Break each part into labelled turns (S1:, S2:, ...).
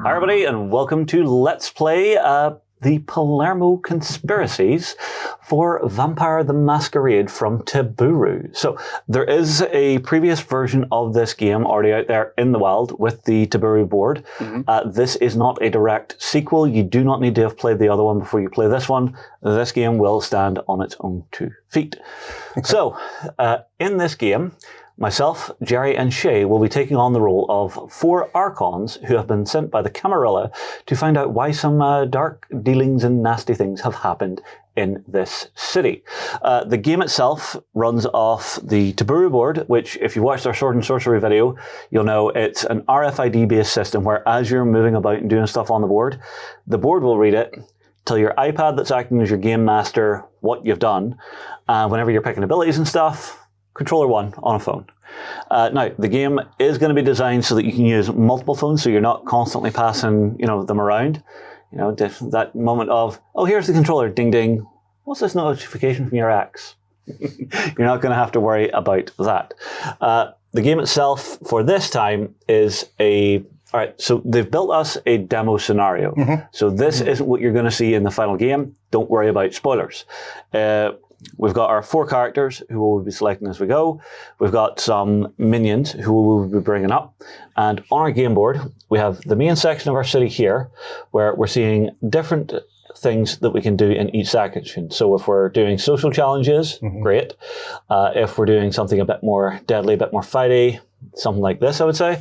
S1: Hi everybody, and welcome to Let's Play the Palermo Conspiracies for Vampire the Masquerade from Teburu. So there is a previous version of this game already out there in the wild with the Teburu board. This is not a direct sequel. You do not need to have played the other one before you play this one. This game will stand on its own 2 feet. So in this game, myself, Jerry, and Shay will be taking on the role of 4 Archons who have been sent by the Camarilla to find out why some dark dealings and nasty things have happened in this city. The game itself runs off the Teburu board, which, if you watched our Sword and Sorcery video, you'll know it's an RFID-based system where as you're moving about and doing stuff on the board will read it, tell your iPad that's acting as your game master what you've done, and whenever you're picking abilities and stuff, Controller 1 on a phone. Now, the game is going to be designed so that you can use multiple phones, so you're not constantly passing, them around. That moment of, oh, here's the controller, ding, ding. What's this notification from your ex? You're not going to have to worry about that. The game itself for this time is all right, so they've built us a demo scenario. So this isn't what you're going to see in the final game. Don't worry about spoilers. We've got our 4 characters who we'll be selecting as we go. We've got some minions who we'll be bringing up. And on our game board, we have the main section of our city here, where we're seeing different things that we can do in each section. So if we're doing social challenges, great. If we're doing something a bit more deadly, a bit more fighty, something like this, I would say.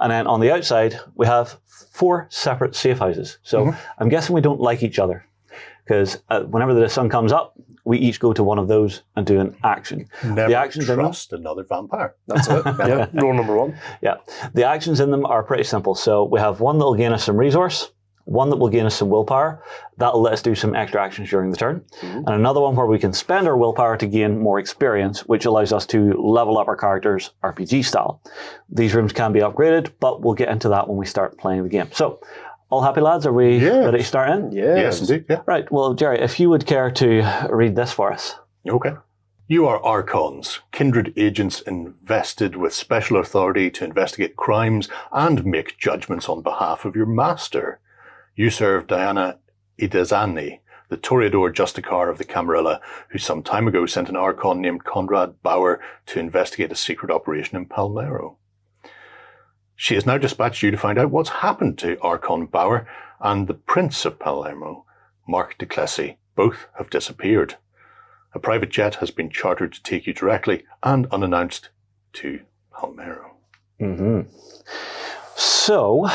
S1: And then on the outside, we have 4 separate safe houses. So I'm guessing we don't like each other, because whenever the sun comes up, we each go to one of those and do an action.
S2: Never trust another vampire. That's it. Rule number 1.
S1: Yeah. The actions in them are pretty simple. So we have one that will gain us some resource, one that will gain us some willpower. That'll let us do some extra actions during the turn. And another one where we can spend our willpower to gain more experience, which allows us to level up our characters RPG style. These rooms can be upgraded, but we'll get into that when we start playing the game. So, all happy, lads? Are we ready to start in?
S2: Yes, indeed. Yeah.
S1: Right. Well, Jerry, if you would care to read this for us.
S2: Okay. You are Archons, kindred agents invested with special authority to investigate crimes and make judgments on behalf of your master. You serve Diana Idezani, the Toreador Justicar of the Camarilla, who some time ago sent an Archon named Conrad Bauer to investigate a secret operation in Palermo. She has now dispatched you to find out what's happened to Archon Bauer and the Prince of Palermo, Mark de Clessy. Both have disappeared. A private jet has been chartered to take you directly and unannounced to Palermo.
S1: So,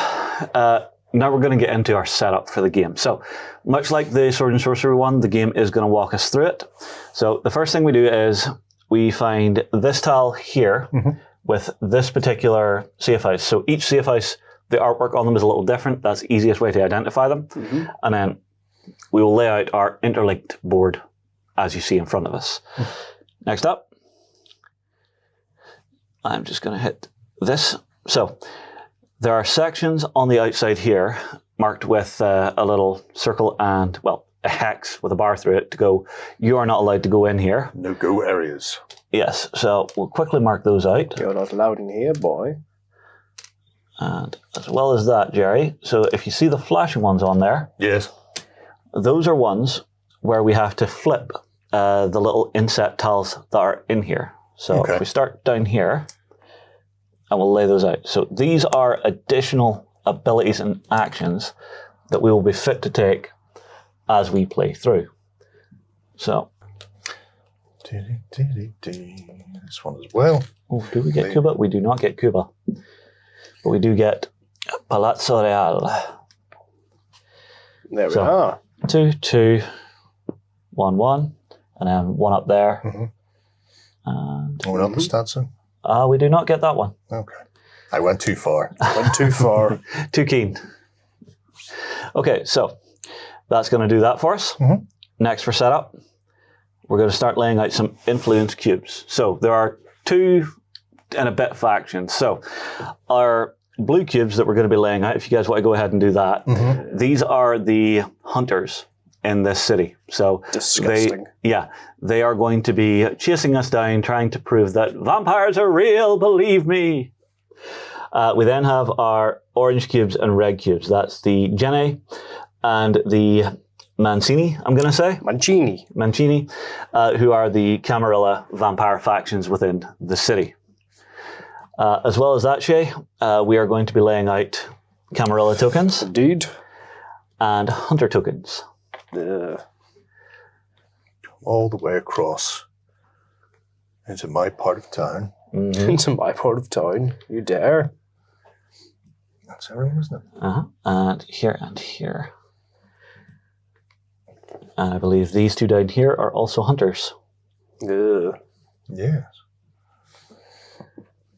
S1: now we're going to get into our setup for the game. So, much like the Sword and Sorcery one, the game is going to walk us through it. So, the first thing we do is we find this tile here, with this particular safe house. So each safe house, the artwork on them is a little different. That's the easiest way to identify them. And then we will lay out our interlinked board as you see in front of us. Next up, I'm just going to hit this. So there are sections on the outside here marked with a little circle and, well, a hex with a bar through it to go, you are not allowed to go in here.
S2: No-go areas.
S1: Yes, so we'll quickly mark those out.
S3: You're not allowed in here, boy.
S1: And as well as that, Jerry, so if you see the flashing ones on there,
S2: yes,
S1: those are ones where we have to flip the little inset tiles that are in here. So if we start down here, and we'll lay those out. So these are additional abilities and actions that we will be fit to take as we play through. So
S2: this one as well.
S1: Oh, do we get Cuba? We do not get Cuba. But we do get Palazzo Real.
S3: There we are.
S1: 2, 2, 1, 1, and then 1 up there. And
S2: we're on the stats.
S1: we do not get that one.
S2: Okay. I went too far.
S1: Too keen. Okay, so that's going to do that for us. Next for setup, we're going to start laying out some influence cubes. So there are 2 and a bit factions. So our blue cubes that we're going to be laying out, if you guys want to go ahead and do that, these are the hunters in this city. So
S3: disgusting.
S1: They are going to be chasing us down, trying to prove that vampires are real, believe me. We then have our orange cubes and red cubes. That's the Gene and the Mancini, I'm going to say.
S3: Mancini.
S1: Who are the Camarilla Vampire factions within the city. As well as that, Shay, we are going to be laying out Camarilla tokens.
S3: Indeed.
S1: And Hunter tokens.
S2: All the way across into my part of town.
S1: Mm-hmm.
S3: Into my part of town. You dare.
S2: That's everyone, isn't it?
S1: And here and here. And I believe these two down here are also hunters.
S2: Yes.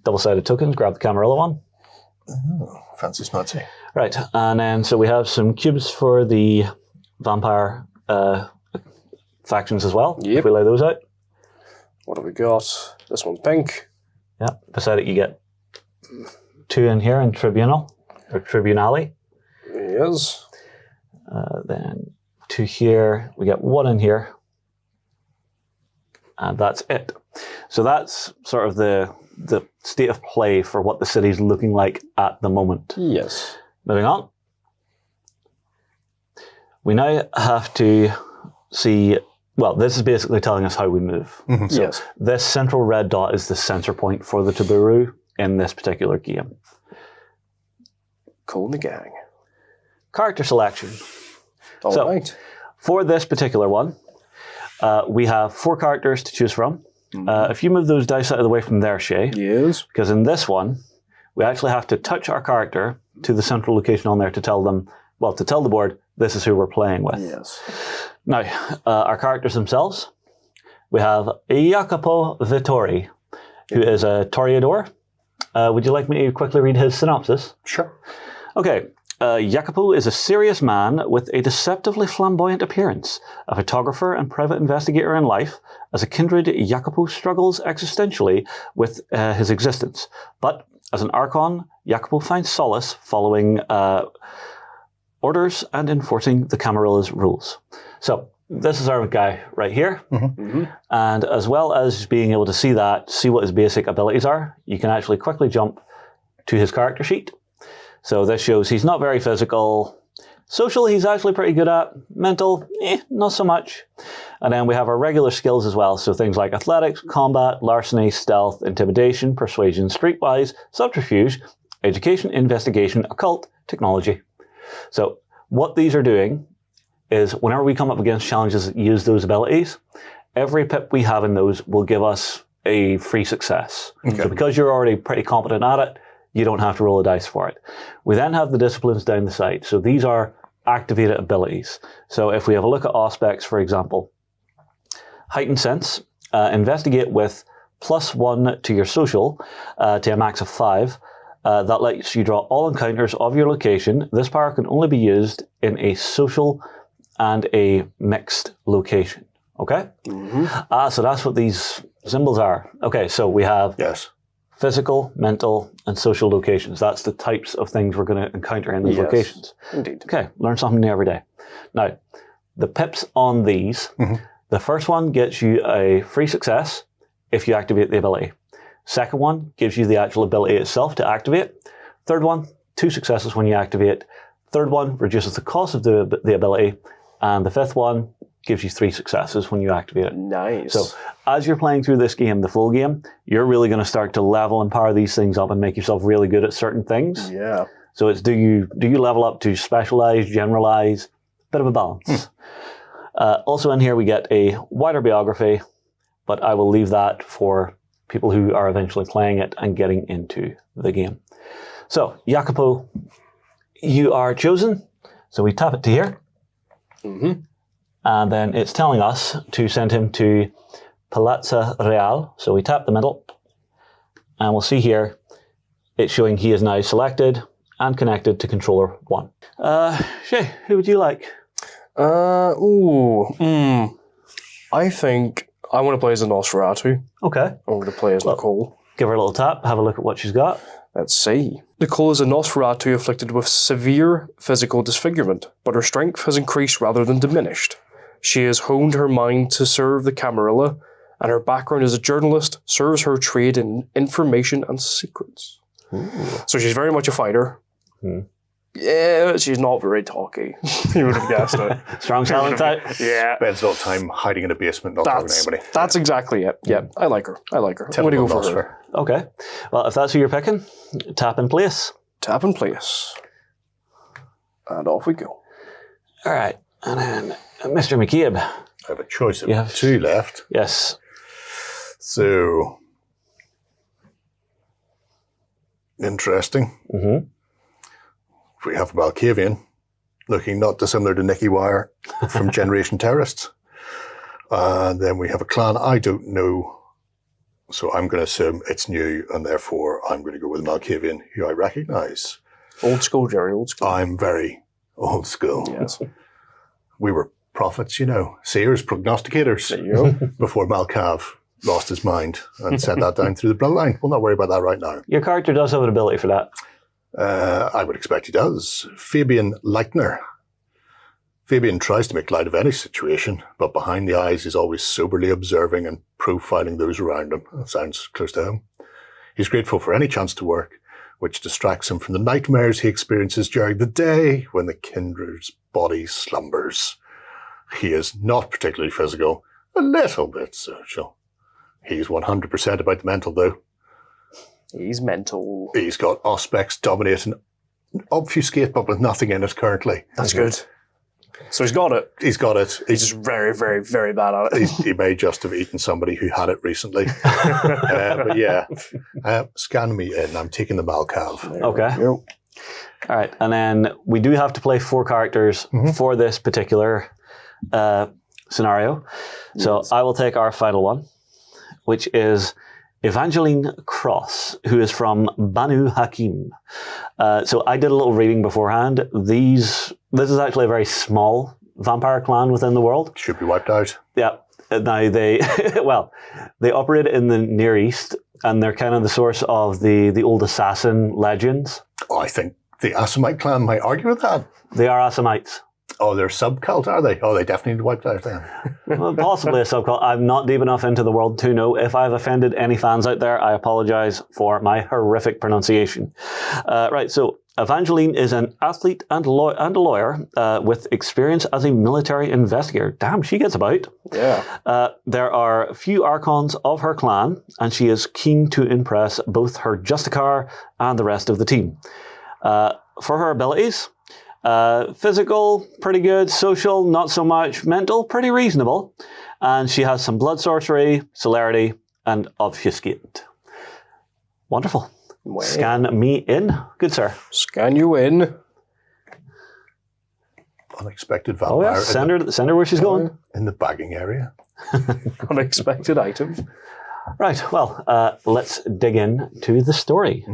S1: Double-sided tokens, grab the Camarilla one.
S2: Oh, fancy smancy.
S1: Right, and then so we have some cubes for the vampire factions as well.
S3: Yep.
S1: If we lay those out.
S3: What have we got? This one's pink.
S1: Yeah, beside it you get 2 in here in Tribunal, or Tribunali.
S3: Yes.
S1: Then 2 here, we get 1 in here. And that's it. So that's sort of the state of play for what the city's looking like at the moment.
S3: Yes.
S1: Moving on. We now have to see, well, this is basically telling us how we move.
S2: Mm-hmm.
S1: So
S3: Yes.
S1: this central red dot is the center point for the Teburu in this particular game.
S3: Cool in the gang.
S1: Character selection.
S3: All
S1: So-
S3: right.
S1: For this particular one, we have 4 characters to choose from. If you move those dice out of the way from there, Shay,
S3: Yes.
S1: because in this one, we actually have to touch our character to the central location on there to tell them, well, to tell the board, this is who we're playing with.
S3: Yes.
S1: Now, our characters themselves, we have Jacopo Vittori, who is a Toreador. Would you like me to quickly read his synopsis?
S2: Sure.
S1: Okay. Jacopo is a serious man with a deceptively flamboyant appearance, a photographer and private investigator in life. As a kindred, Jacopo struggles existentially with his existence. But as an Archon, Jacopo finds solace following orders and enforcing the Camarilla's rules. So, this is our guy right here.
S3: Mm-hmm.
S1: And as well as being able to see that, see what his basic abilities are, you can actually quickly jump to his character sheet. So this shows he's not very physical. Social, he's actually pretty good at. Mental, not so much. And then we have our regular skills as well. So things like athletics, combat, larceny, stealth, intimidation, persuasion, streetwise, subterfuge, education, investigation, occult, technology. So what these are doing is whenever we come up against challenges that use those abilities, every pip we have in those will give us a free success.
S2: Okay.
S1: So because you're already pretty competent at it, you don't have to roll a dice for it. We then have the disciplines down the side. So these are activated abilities. So if we have a look at Auspex, for example, heightened sense, investigate with +1 to your social to a max of 5. That lets you draw all encounters of your location. This power can only be used in a social and a mixed location. Okay?
S3: Mm-hmm.
S1: So that's what these symbols are. Okay, so we have
S2: Yes.
S1: physical, mental, and social locations. That's the types of things we're going to encounter in those
S3: Yes.
S1: locations.
S3: Indeed.
S1: Okay, learn something new every day. Now, the pips on these, the first one gets you a free success if you activate the ability. Second one gives you the actual ability itself to activate. Third one, 2 successes when you activate. Third one reduces the cost of the ability. And the fifth one gives you 3 successes when you activate it.
S3: Nice.
S1: So as you're playing through this game, the full game, you're really going to start to level and power these things up and make yourself really good at certain things.
S3: yeah.
S1: So it's do you level up to specialize, generalize, bit of a balance. Also in here we get a wider biography, but I will leave that for people who are eventually playing it and getting into the game. So Jacopo, you are chosen. So we tap it to here.
S3: Mm-hmm.
S1: And then it's telling us to send him to Palazzo Real. So we tap the middle, and we'll see here, it's showing he is now selected and connected to controller 1. Shay, who would you like?
S3: I think I want to play as a Nosferatu.
S1: Okay.
S3: I want to play as Nicole.
S1: Give her a little tap, have a look at what she's got.
S3: Let's see. Nicole is a Nosferatu afflicted with severe physical disfigurement, but her strength has increased rather than diminished. She has honed her mind to serve the Camarilla, and her background as a journalist serves her trade in information and secrets. So she's very much a fighter. Yeah, she's not very talky. You would have guessed it.
S1: Strong silent type.
S3: Yeah.
S2: Spends all the time hiding in a basement, not talking to anybody.
S3: That's exactly it. Yeah, I like her. I'm going to go for her.
S1: Okay. Well, if that's who you're picking, tap in place.
S3: Tap in place. And off we go.
S1: All right. And then Mr. McCabe.
S2: I have a choice of 2 left.
S1: Yes.
S2: So, interesting. We have Malkavian, looking not dissimilar to Nicky Wire from Generation Terrorists. And then we have a clan I don't know, so I'm going to assume it's new, and therefore I'm going to go with Malkavian, who I recognise.
S3: Old school, Jerry, old school.
S2: I'm very old school.
S3: Yes.
S2: We were prophets, seers, prognosticators,
S3: There you go.
S2: before Malkav lost his mind and sent that down through the bloodline. We'll not worry about that right now.
S1: Your character does have an ability for that.
S2: I would expect he does. Fabian Leitner. Fabian tries to make light of any situation, but behind the eyes is always soberly observing and profiling those around him. That sounds close to home. He's grateful for any chance to work, which distracts him from the nightmares he experiences during the day when the kindred's body slumbers. He is not particularly physical, a little bit social. He's 100% about the mental, though.
S3: He's mental.
S2: He's got aspects dominate and obfuscate, but with nothing in it currently.
S3: That's good. So he's got it.
S2: He's got it.
S3: He's just very, very, very bad at it.
S2: He may just have eaten somebody who had it recently. But yeah, scan me in. I'm taking the Malkav.
S1: Okay. All right. And then we do have to play 4 characters for this particular scenario. So I will take our final one, which is Evangeline Cross, who is from Banu Hakim. So I did a little reading beforehand. This is actually a very small vampire clan within the world.
S2: Should be wiped out.
S1: Yeah. Now they, they operate in the Near East, and they're kind of the source of the old assassin legends.
S2: Oh, I think the Assamite clan might argue with that.
S1: They are Assamites.
S2: Oh, they're subcult, are they? Oh, they definitely need wiped out then.
S1: Well, possibly a subcult. I'm not deep enough into the world to know. If I've offended any fans out there, I apologize for my horrific pronunciation. Right, so Evangeline is an athlete and a lawyer with experience as a military investigator. Damn, she gets about.
S3: Yeah.
S1: There are few Archons of her clan, and she is keen to impress both her Justicar and the rest of the team. For her abilities, physical, pretty good. Social, not so much. Mental, pretty reasonable. And she has some blood sorcery, celerity, and obfuscate. Wonderful.
S3: Wow.
S1: Scan me in. Good sir.
S3: Scan you in.
S2: Unexpected vampire.
S1: Oh yeah, send her where she's going.
S2: In the bagging area.
S3: Unexpected item.
S1: Right, well, let's dig in to the story.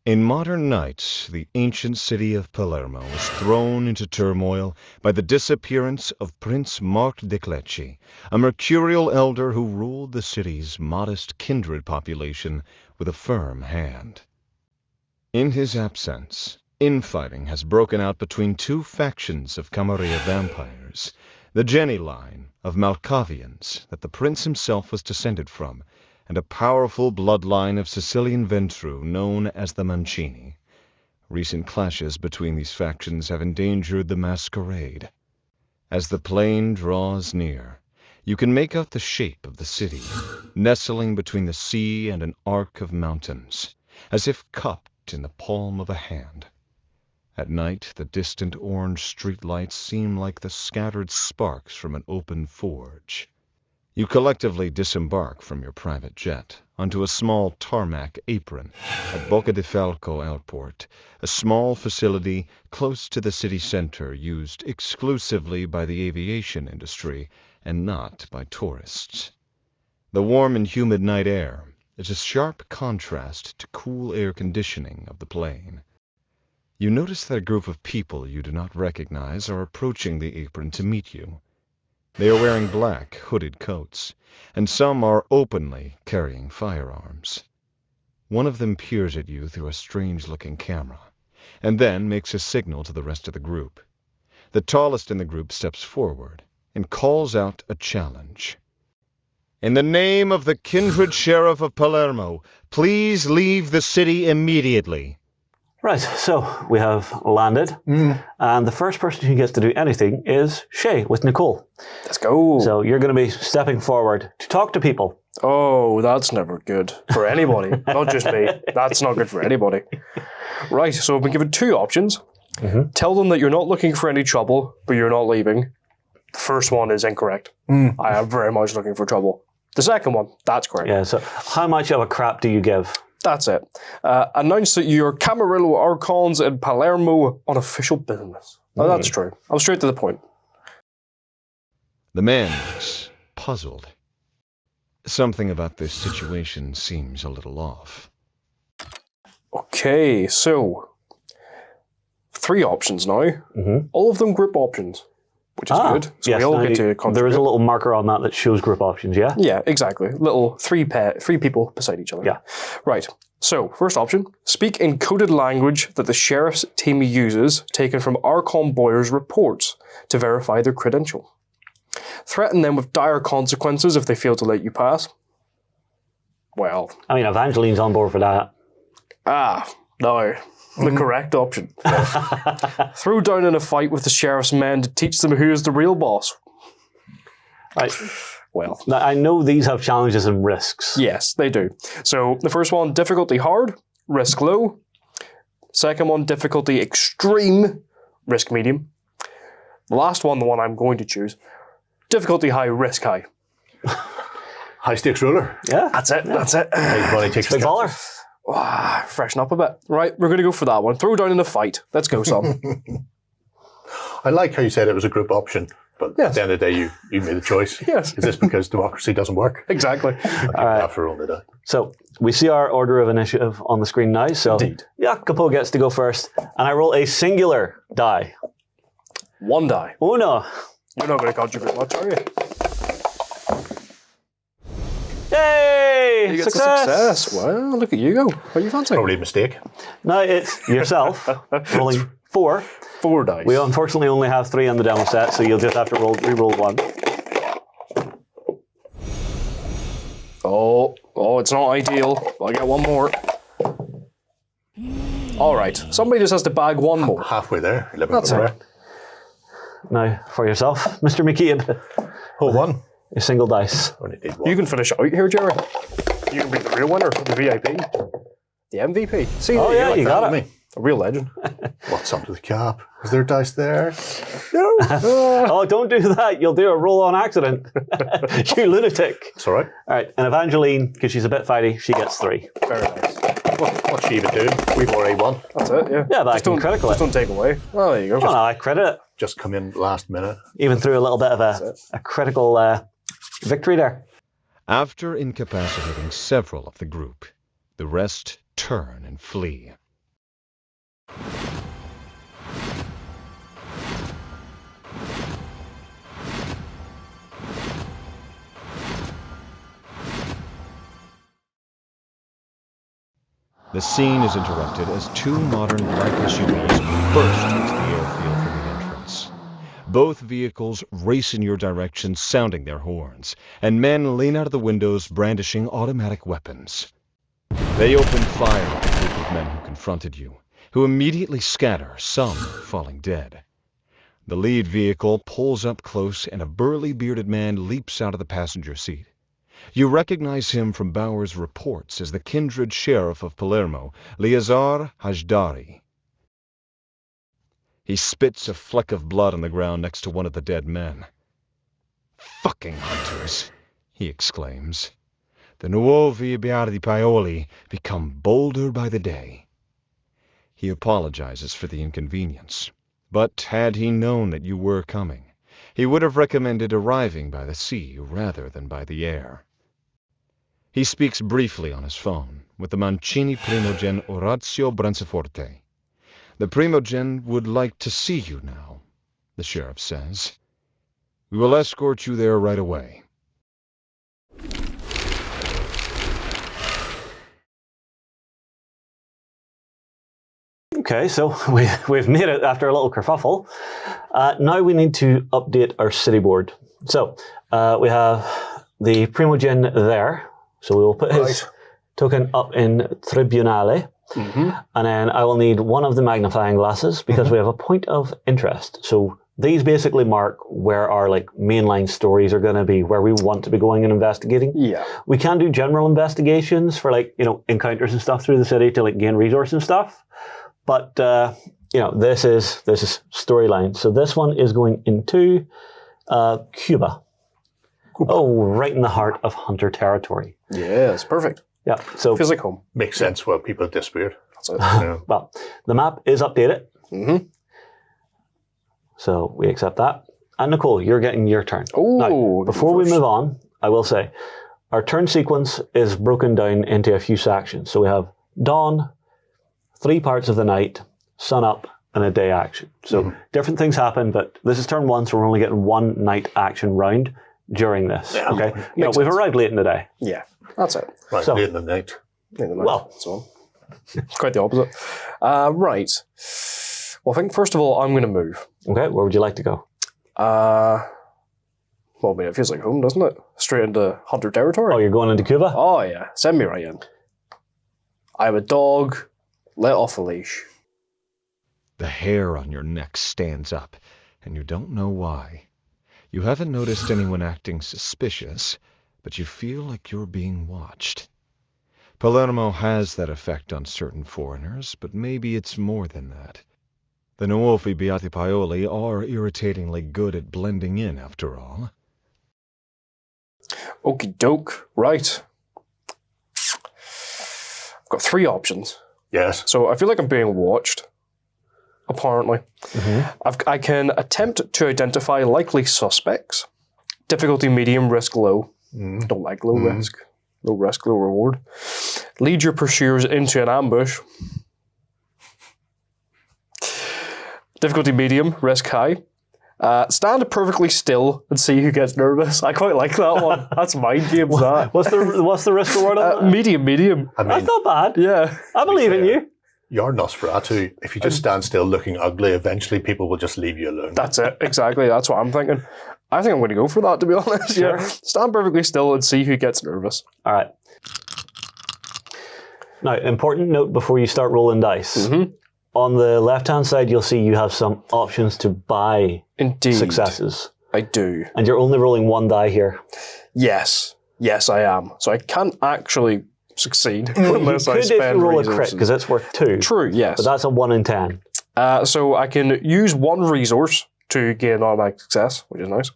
S4: In modern nights, the ancient city of Palermo was thrown into turmoil by the disappearance of Prince Mark de Clecci, a mercurial elder who ruled the city's modest kindred population with a firm hand. In his absence, infighting has broken out between 2 factions of Camarilla vampires, the Jenny line of Malkavians that the prince himself was descended from, and a powerful bloodline of Sicilian Ventru known as the Mancini. Recent clashes between these factions have endangered the Masquerade. As the plain draws near, you can make out the shape of the city, nestling between the sea and an arc of mountains, as if cupped in the palm of a hand. At night, the distant orange streetlights seem like the scattered sparks from an open forge. You collectively disembark from your private jet onto a small tarmac apron at Boca di Falco Airport, a small facility close to the city center used exclusively by the aviation industry and not by tourists. The warm and humid night air is a sharp contrast to cool air conditioning of the plane. You notice that a group of people you do not recognize are approaching the apron to meet you. They are wearing black, hooded coats, and some are openly carrying firearms. One of them peers at you through a strange-looking camera, and then makes a signal to the rest of the group. The tallest in the group steps forward and calls out a challenge. In the name of the kindred sheriff of Palermo, please leave the city immediately.
S1: Right, so we have landed, and the first person who gets to do anything is Shay with Nicole.
S3: Let's go.
S1: So you're going to be stepping forward to talk to people.
S3: Oh, that's never good for anybody. Not just me. That's not good for anybody. Right, so I've been given two options. Tell them that you're not looking for any trouble, but you're not leaving. The first one is incorrect. I am very much looking for trouble. The second one, that's correct.
S1: Yeah, so how much of a crap do you give?
S3: That's it. Announce that you're Camarilla Archons in Palermo on official business. Oh, that's true. I'm straight to the point.
S4: The man looks puzzled. Something about this situation seems a little off.
S3: Okay, so 3 options now. All of them group options, which is good. So
S1: yes,
S3: we all get to contribute.
S1: there is a little marker on that shows group options, yeah?
S3: Yeah, exactly. Little 3 people beside each other.
S1: Yeah.
S3: Right. So, first option, speak in coded language that the sheriff's team uses, taken from Archon Boyer's reports, to verify their credential. Threaten them with dire consequences if they fail to let you pass. Well.
S1: I mean, Evangeline's on board for that.
S3: No. The correct option. Throw down in a fight with the sheriff's men to teach them who is the real boss.
S1: Right.
S3: Well.
S1: Now, I know these have challenges and risks.
S3: Yes, they do. So the first one, difficulty hard, risk low. Second one, difficulty extreme, risk medium. The last one, the one I'm going to choose, difficulty high, risk high.
S2: High stakes ruler.
S1: Yeah.
S3: That's it. That's it.
S2: Everybody takes
S1: Big
S2: a
S1: baller.
S3: Freshen up a bit. Right, we're going to go for that one. Throw down in a fight. Let's go, Sam.
S2: I like how you said it was a group option, but at the end of the day, you made a choice.
S3: Yes.
S2: Is this because democracy doesn't work?
S3: Exactly.
S2: All right. Have to roll it out.
S1: So we see our order of initiative on the screen now. So
S3: Indeed.
S1: Jacopo gets to go first, and I roll a singular die.
S3: 1 die.
S1: Uno.
S3: You're not going to contribute much, are you?
S1: Yay!
S3: You get
S1: Success!
S3: success. Well, look at you go. What you fancy?
S2: Probably a mistake.
S1: Now it's yourself rolling 4.
S3: 4 dice.
S1: We unfortunately only have 3 on the demo set, so you'll just have to re-roll 1.
S3: Oh, it's not ideal. I'll get 1 more. All right. Somebody just has to bag 1 more.
S2: Halfway there. 11
S3: That's
S2: over
S3: it.
S1: Now for yourself, Mr. McCabe,
S2: Hold one.
S1: a single dice.
S2: Only need one.
S3: You can finish out here, Jerry. You can be the real winner, the VIP, the MVP. See,
S1: Oh yeah, you got
S2: me.
S1: it.
S3: a real legend.
S2: What's up to the cap? Is there dice there?
S1: Oh, don't do that. You'll do a roll on accident. You lunatic.
S2: It's all right.
S1: All right, and Evangeline, because she's a bit fighty, she gets 3.
S3: Very nice.
S2: What's she even doing? We've already won.
S3: That's it. Yeah.
S1: Yeah, but I
S3: just
S1: can
S3: don't
S1: critical
S3: just
S1: it.
S3: don't take away. Oh, there you go.
S1: Oh, no, I credit it.
S2: Just come in last minute.
S1: Even through a little bit of a critical victory there.
S4: After incapacitating several of the group, the rest turn and flee. The scene is interrupted as 2 modern black SUVs burst into the airfield from the entrance. Both vehicles race in your direction, sounding their horns, and men lean out of the windows brandishing automatic weapons. They open fire at the group of men who confronted you, who immediately scatter, some falling dead. The lead vehicle pulls up close and a burly bearded man leaps out of the passenger seat. You recognize him from Bauer's reports as the kindred sheriff of Palermo, Liazar Hajdari. He spits a fleck of blood on the ground next to one of the dead men. "Fucking hunters!" he exclaims. "The nuovi Beati Paoli become bolder by the day." He apologizes for the inconvenience, but had he known that you were coming, he would have recommended arriving by the sea rather than by the air. He speaks briefly on his phone with the Mancini primogen Orazio Branciforte. "The primogen would like to see you now," the sheriff says. "We will escort you there right away."
S1: Okay, so we've made it after a little kerfuffle. Now we need to update our city board. So we have the Primogen there. So we will put his token up in Tribunale. And then I will need one of the magnifying glasses because we have a point of interest. So these basically mark where our like mainline stories are going to be, where we want to be going and investigating.
S3: Yeah.
S1: We can do general investigations for like, you know, encounters and stuff through the city to like gain resource and stuff. But, you know, this is storyline. So this one is going into Cuba. Oh, right in the heart of Hunter territory.
S3: Yeah, it's perfect.
S1: Yeah. So
S3: Feels like home.
S2: Makes sense why people disappeared.
S3: That's it.
S2: Yeah.
S1: well, the map is updated.
S3: Mm-hmm.
S1: So we accept that. And Nicole, you're getting your turn.
S3: Oh,
S1: Now, before we move on, I will say our turn sequence is broken down into a few sections. So we have dawn, 3 parts of the night, sun up, and a day action. So different things happen, but this is turn 1, so we're only getting 1 night action round during this.
S2: Yeah.
S1: Okay, you know, we've arrived late in the day.
S3: Yeah, that's it.
S2: Right,
S1: So-
S2: late in the night.
S1: Well.
S3: so it's quite the opposite. Right. Well, I think first of all, I'm going to move.
S1: Okay, where would you like to go?
S3: Well, I mean, it feels like home, doesn't it? Straight into Hunter territory.
S1: Oh, you're going into Cuba?
S3: Oh, yeah. Send me right in. I'm a dog, let off a leash.
S4: The hair on your neck stands up, and you don't know why. You haven't noticed anyone acting suspicious, but you feel like you're being watched. Palermo has that effect on certain foreigners, but maybe it's more than that. The Nuovi Beati Paoli are irritatingly good at blending in, after all.
S3: Okie doke. Right. I've got 3 options.
S2: Yes.
S3: So I feel like I'm being watched, apparently. I can attempt to identify likely suspects. Difficulty medium, risk low. Don't like low risk. Low risk, low reward. Lead your pursuers into an ambush. Difficulty medium, risk high. Stand perfectly still and see who gets nervous. I quite like that one. That's mind games, that.
S1: What's the risk reward on that?
S3: Medium.
S2: I mean,
S1: That's not bad.
S3: Yeah.
S1: I believe in you.
S2: you're Nosferatu. If you just stand still looking ugly, eventually people will just leave you alone.
S3: That's it. Exactly. That's what I'm thinking. I think I'm going to go for that, to be honest.
S1: Sure.
S3: Yeah. Stand perfectly still and see who gets nervous.
S1: All right. Now, important note before you start rolling dice.
S3: Mm-hmm.
S1: On the left-hand side, you'll see you have some options to buy
S3: Indeed.
S1: successes.
S3: I do.
S1: And you're only rolling one die here.
S3: Yes. Yes, I am. So I can't actually succeed unless
S1: You
S3: I
S1: could if you
S3: spend
S1: roll a crit,
S3: resources.
S1: because it's worth 2.
S3: True, yes.
S1: But that's a 1 in 10.
S3: So I can use one resource to gain automatic success, which is nice.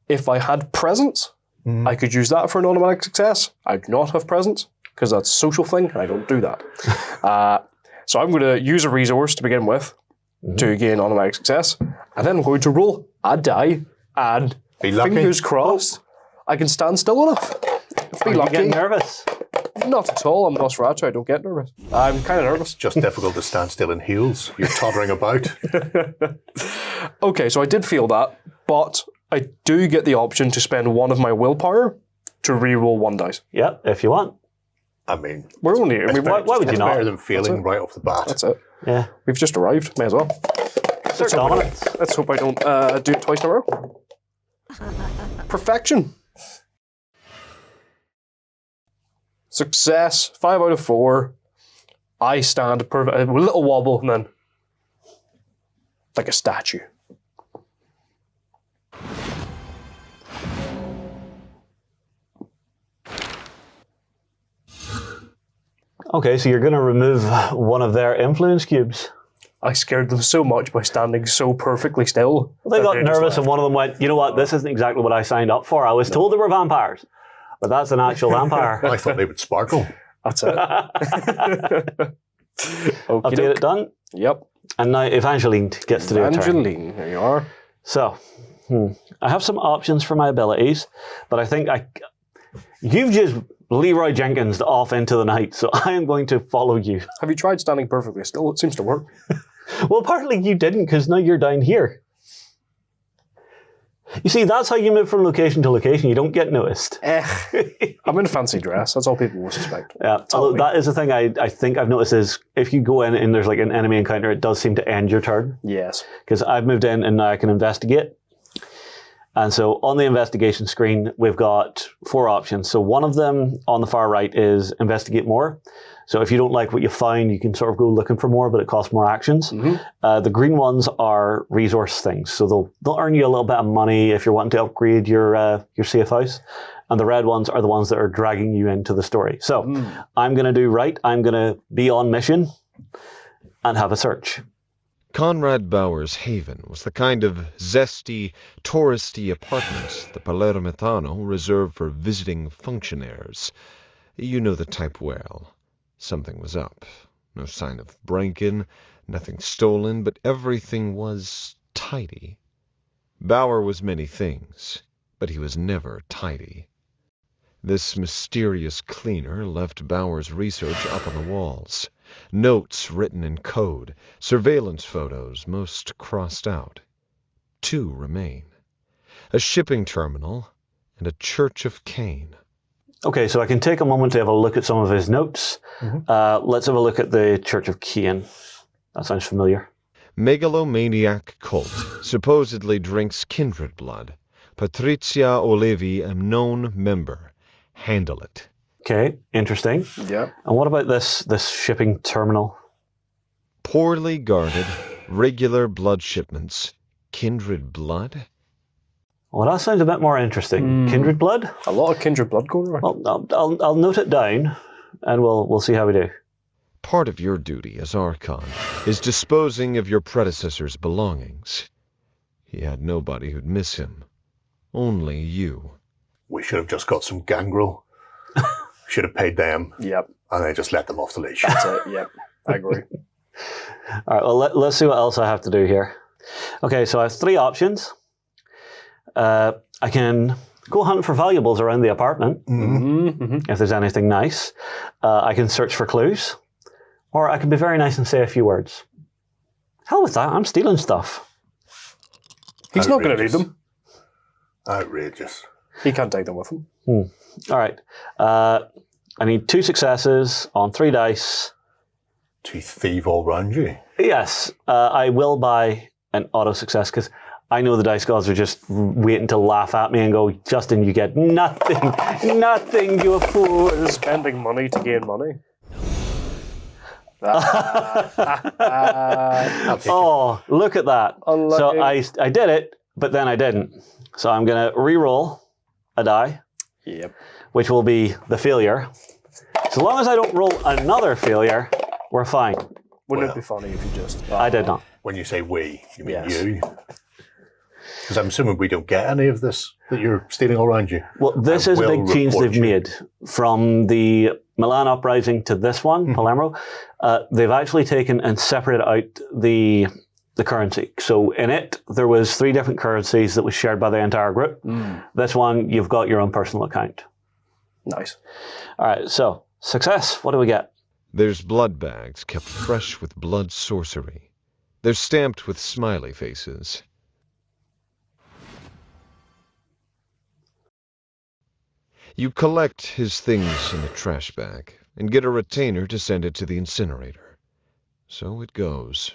S3: If I had presence, I could use that for an automatic success. I do not have presence, because that's a social thing, and I don't do that. So I'm going to use a resource to begin with to gain automatic success, and then I'm going to roll a die, and
S2: Be lucky.
S3: fingers crossed, I can stand still enough. Be
S1: Are you
S3: lucky.
S1: getting nervous?
S3: Not at all. I'm Nosferatu. I don't get nervous. I'm kind of nervous.
S2: Just difficult to stand still in heels. You're tottering about.
S3: Okay, so I did feel that, but I do get the option to spend one of my willpower to re-roll one dice.
S1: Yep, if you want.
S2: I mean,
S3: We're only. I mean,
S1: why would you
S2: it's
S1: not?
S2: better than failing right off the bat.
S3: That's it.
S1: Yeah.
S3: We've just arrived. May as well.
S1: Assert dominance.
S3: Let's hope I don't do it twice in a row. Perfection. Success. 5 out of 4. I stand perfect. A little wobble and then like a statue.
S1: Okay, so you're going to remove one of their influence cubes.
S3: I scared them so much by standing so perfectly still.
S1: They
S3: that
S1: got
S3: they just
S1: nervous
S3: left.
S1: and one of them went, you know what, this isn't exactly what I signed up for. I was told they were vampires, but that's an actual vampire.
S2: I thought they would sparkle.
S3: That's it.
S1: Update it done.
S3: Yep.
S1: And now Evangeline gets to do a turn.
S3: Evangeline, there you are.
S1: So, I have some options for my abilities, but I think you've just Leroy Jenkins off into the night, so I am going to follow you.
S3: Have you tried standing perfectly still? It seems to work.
S1: Well, partly you didn't, because now you're down here. You see, that's how you move from location to location. You don't get noticed.
S3: I'm in a fancy dress. That's all people will suspect.
S1: Yeah, although that is the thing I think I've noticed is if you go in and there's like an enemy encounter, it does seem to end your turn.
S3: Yes.
S1: Because I've moved in and now I can investigate. And so on the investigation screen, we've got 4 options. So one of them on the far right is investigate more. So if you don't like what you find, you can sort of go looking for more, but it costs more actions. The green ones are resource things. So they'll earn you a little bit of money if you're wanting to upgrade your safe house. And the red ones are the ones that are dragging you into the story. So I'm going to do right. I'm going to be on mission and have a search.
S4: Conrad Bauer's haven was the kind of zesty, touristy apartment the Palermitano reserved for visiting functionaries. You know the type well. Something was up. No sign of break-in, nothing stolen, but everything was tidy. Bauer was many things, but he was never tidy. This mysterious cleaner left Bauer's research up on the walls. Notes written in code, surveillance photos, most crossed out. 2 remain. A shipping terminal and a Church of Cain.
S1: Okay, so I can take a moment to have a look at some of his notes. Let's have a look at the Church of Cain. That sounds familiar.
S4: Megalomaniac cult supposedly drinks kindred blood. Patrizia Olevi, a known member. Handle it.
S1: Okay, interesting.
S3: Yeah.
S1: And what about this shipping terminal?
S4: Poorly guarded, regular blood shipments. Kindred blood?
S1: Well, that sounds a bit more interesting. Kindred blood?
S3: A lot of kindred blood going around.
S1: Well, I'll note it down, and we'll see how we do.
S4: Part of your duty as Archon is disposing of your predecessor's belongings. He had nobody who'd miss him. Only you.
S2: We should have just got some gangrel. Should have paid them.
S3: Yep.
S2: And then just let them off the leash.
S3: That's it. Yep. I agree.
S1: All right, well, let's see what else I have to do here. Okay, so I have 3 options. I can go hunting for valuables around the apartment, if there's anything nice. I can search for clues. Or I can be very nice and say a few words. Hell with that, I'm stealing stuff.
S3: He's not going to read them.
S2: Outrageous.
S3: He can't take them with him.
S1: All right. I need 2 successes on 3 dice.
S2: To thieve all round you.
S1: Yes, I will buy an auto success because I know the dice gods are just waiting to laugh at me and go, Justin, you get nothing, nothing, you fool.
S3: Spending money to gain money.
S1: Oh, look at that.
S3: Unlucky.
S1: So I did it, but then I didn't. So I'm going to re-roll a die, which will be the failure. So long as I don't roll another failure, we're fine.
S3: Wouldn't it be funny if you just...
S1: I did not.
S2: When you say we, you mean
S3: Yes.
S2: you? Because I'm assuming we don't get any of this that you're stealing all around you.
S1: Well, this is a big change they've made from the Milan uprising to this one, Palermo. They've actually taken and separated out the currency. So in it, there was 3 different currencies that was shared by the entire group. This one, you've got your own personal account.
S3: Nice.
S1: All right, so success. What do we get?
S4: There's blood bags kept fresh with blood sorcery. They're stamped with smiley faces. You collect his things in the trash bag and get a retainer to send it to the incinerator. So it goes.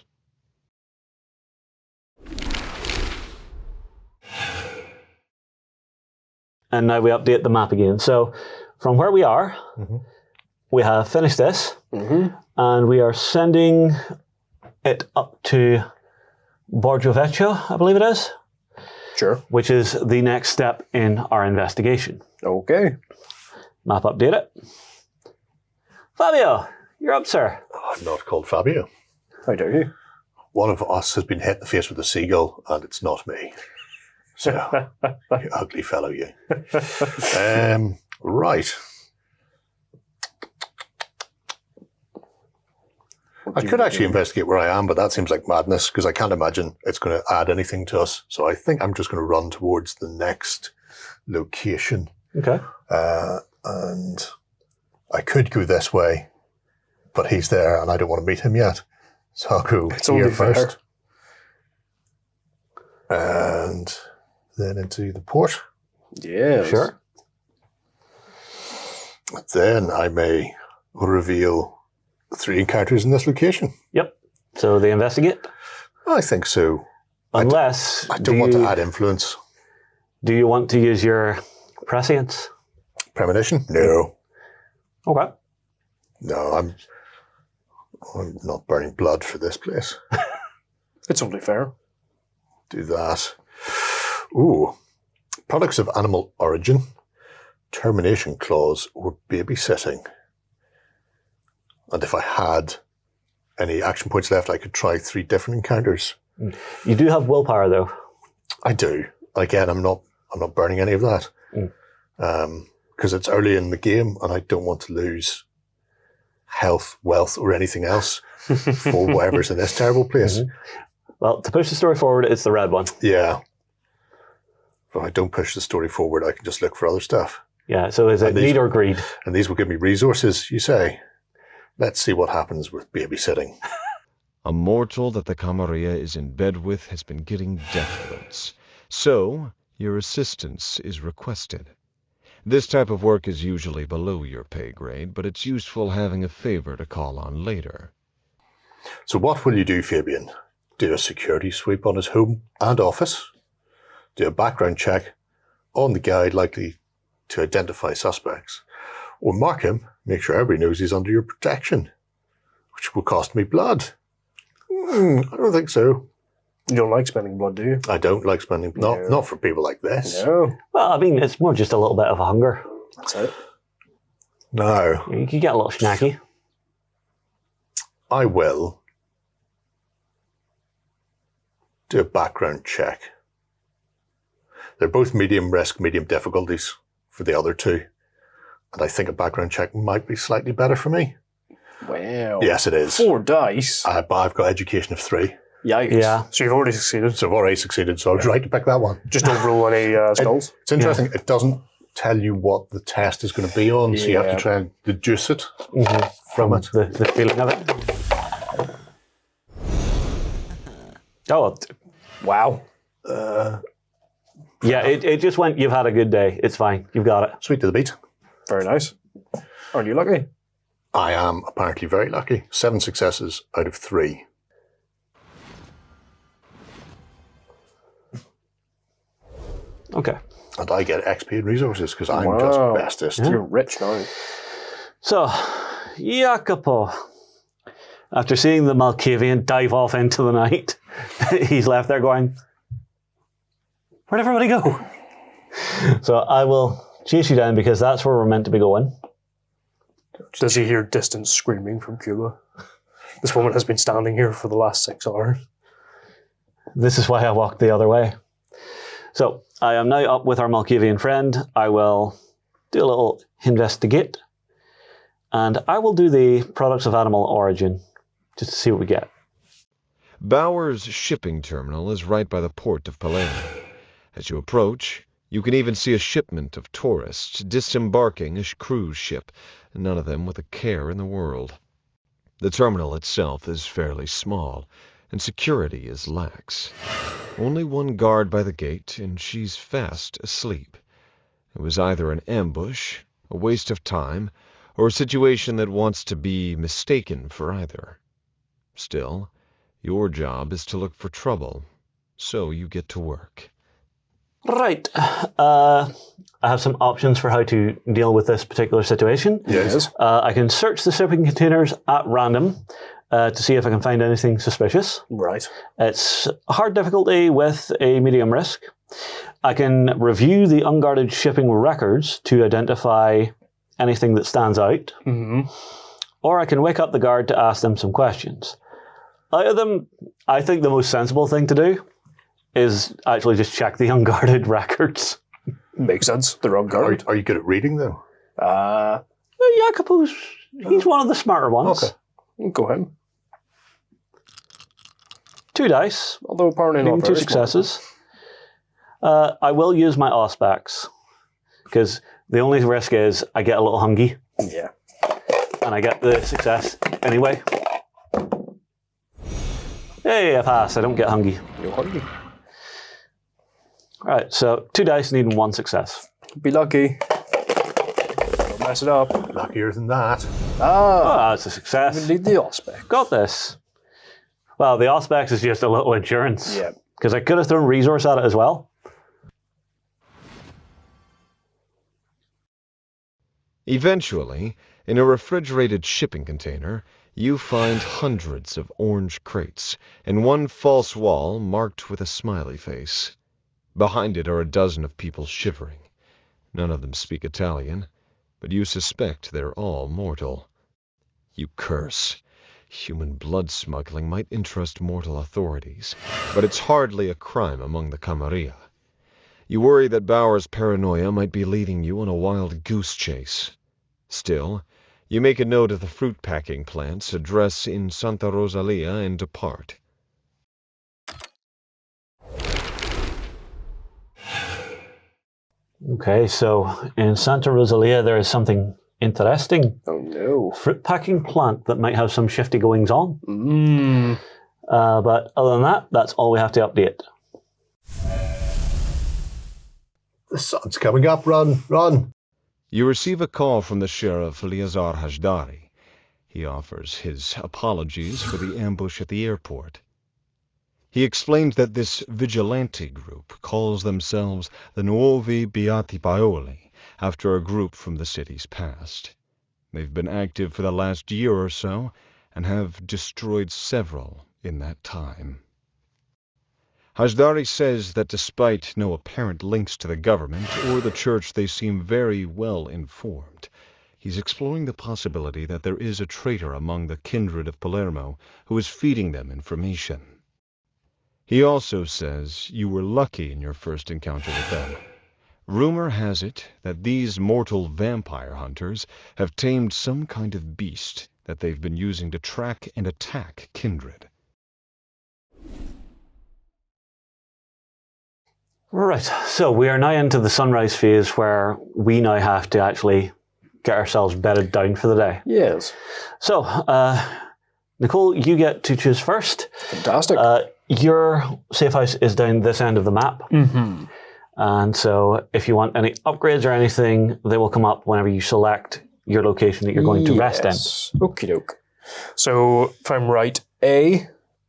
S1: And now we update the map again. So from where we are, we have finished this, and we are sending it up to Borgo Vecchio, I believe it is.
S3: Sure.
S1: Which is the next step in our investigation.
S3: Okay.
S1: Map update it. Fabio, you're up, sir.
S2: Oh, I'm not called Fabio.
S3: How dare you?
S2: One of us has been hit in the face with a seagull, and it's not me. So, you ugly fellow, you. Right. I could actually investigate where I am, but that seems like madness because I can't imagine it's going to add anything to us. So I think I'm just going to run towards the next location.
S1: Okay.
S2: And I could go this way, but he's there and I don't want to meet him yet. So I'll go here first. And then into the port.
S3: Yeah.
S1: Sure.
S2: Then I may reveal 3 encounters in this location.
S1: Yep. So they investigate?
S2: I think so.
S1: Unless...
S2: I don't want to add influence.
S1: Do you want to use your prescience?
S2: Premonition? No.
S1: Okay.
S2: No, I'm not burning blood for this place.
S3: It's only fair.
S2: Do that. Ooh. Products of animal origin, termination clause, or babysitting. And if I had any action points left, I could try 3 different encounters.
S1: You do have willpower, though.
S2: I do. Again, I'm not burning any of that. Because it's early in the game and I don't want to lose health, wealth, or anything else for whatever's in this terrible place.
S1: Well, to push the story forward, it's the red one.
S2: Yeah. If I don't push the story forward, I can just look for other stuff.
S1: Yeah, so is it need or greed?
S2: And these will give me resources, you say. Let's see what happens with babysitting.
S4: A mortal that the Camarilla is in bed with has been getting death threats. So, your assistance is requested. This type of work is usually below your pay grade, but it's useful having a favor to call on later.
S2: So what will you do, Fabian? Do a security sweep on his home and office? Do a background check on the guide likely to identify suspects? Or mark him, make sure everybody knows he's under your protection, which will cost me blood? I don't think so.
S3: You don't like spending blood, do you?
S2: I don't like spending, not for people like this.
S3: No.
S1: Well, I mean, it's more just a little bit of a hunger.
S3: That's it.
S2: No.
S1: You can get a little snacky.
S2: I will do a background check. They're both medium risk, medium difficulties for the other 2. And I think a background check might be slightly better for me.
S3: Wow.
S2: Yes, it is.
S3: 4 dice?
S2: But I've got education of 3.
S3: Yikes.
S1: Yeah.
S3: So you've already succeeded.
S2: So I've already succeeded, so I was right to pick that one.
S3: Just don't roll any skulls.
S2: It's interesting. It doesn't tell you what the test is going to be on, so you have
S3: Yeah.
S2: to try and deduce it from it.
S1: The feeling of it. Oh,
S3: Wow.
S1: yeah, it just went, you've had a good day. It's fine. You've got it.
S2: Sweet to the beat.
S3: Very nice. Aren't you lucky?
S2: I am apparently very lucky. 7 successes out of 3.
S1: Okay.
S2: And I get XP and resources because I'm
S3: Wow.
S2: just bestest.
S3: You're rich now.
S1: So, Jacopo, after seeing the Malkavian dive off into the night, he's left there going, where'd everybody go? So I will chase you down because that's where we're meant to be going.
S3: Does he hear distant screaming from Cuba? This woman has been standing here for the last 6 hours.
S1: This is why I walked the other way. So I am now up with our Malkavian friend. I will do a little investigate. And I will do the products of animal origin, just to see what we get.
S4: Bauer's shipping terminal is right by the port of Palermo. As you approach, you can even see a shipment of tourists disembarking a cruise ship, none of them with a care in the world. The terminal itself is fairly small, and security is lax. Only one guard by the gate, and she's fast asleep. It was either an ambush, a waste of time, or a situation that wants to be mistaken for either. Still, your job is to look for trouble, so you get to work.
S1: Right. I have some options for how to deal with this particular situation.
S2: Yes.
S1: I can search the shipping containers at random to see if I can find anything suspicious.
S3: Right.
S1: It's hard difficulty with a medium risk. I can review the unguarded shipping records to identify anything that stands out.
S3: Mm-hmm.
S1: Or I can wake up the guard to ask them some questions. Out of them, I think the most sensible thing to do is actually just check the unguarded records.
S3: Makes sense. They're unguarded.
S2: Are you good at reading, though?
S1: Jacopo's, he's one of the smarter ones.
S2: Okay.
S3: Go ahead.
S1: 2 dice,
S3: Although apparently
S1: leaving
S3: not
S1: 2
S3: very smart.
S1: successes. I will use my Auspex, because the only risk is I get a little hungry,
S3: Yeah.
S1: and I get the success anyway. Hey, I pass. I don't get hungry.
S3: You're hungry.
S1: Right, so 2 dice needing 1 success.
S3: Be lucky. Don't mess it up.
S2: Luckier than that.
S1: Oh, that's a
S3: You
S1: success.
S3: need the aspect.
S1: Got this. Well, the Auspex is just a little insurance.
S3: Yeah.
S1: Because I could have thrown resource at it as well.
S4: Eventually, in a refrigerated shipping container, you find hundreds of orange crates and one false wall marked with a smiley face. Behind it are a dozen of people shivering. None of them speak Italian, but you suspect they're all mortal. You curse. Human blood smuggling might interest mortal authorities, but it's hardly a crime among the Camarilla. You worry that Bauer's paranoia might be leading you on a wild goose chase. Still, you make a note of the fruit packing plant's address in Santa Rosalia and depart.
S1: Okay, so in Santa Rosalia there is something interesting.
S3: Oh no.
S1: Fruit packing plant that might have some shifty goings on. But other than that, that's all we have to update.
S2: The sun's coming up. Run, run.
S4: You receive a call from the sheriff Eleazar Hajdari. He offers his apologies for the ambush at the airport. He explains that this vigilante group calls themselves the Nuovi Beati Paoli, after a group from the city's past. They've been active for the last year or so, and have destroyed several in that time. Hajdari says that despite no apparent links to the government or the church, they seem very well informed. He's exploring the possibility that there is a traitor among the kindred of Palermo who is feeding them information. He also says you were lucky in your first encounter with them. Rumor has it that these mortal vampire hunters have tamed some kind of beast that they've been using to track and attack kindred.
S1: Right, so we are now into the sunrise phase where we now have to actually get ourselves bedded down for the day.
S3: Yes.
S1: So, Nicole, you get to choose first.
S3: Fantastic.
S1: Your safe house is down this end of the map.
S3: Mm-hmm.
S1: And so if you want any upgrades or anything, they will come up whenever you select your location that you're going to rest in.
S3: Okie doke. So if I'm right, A,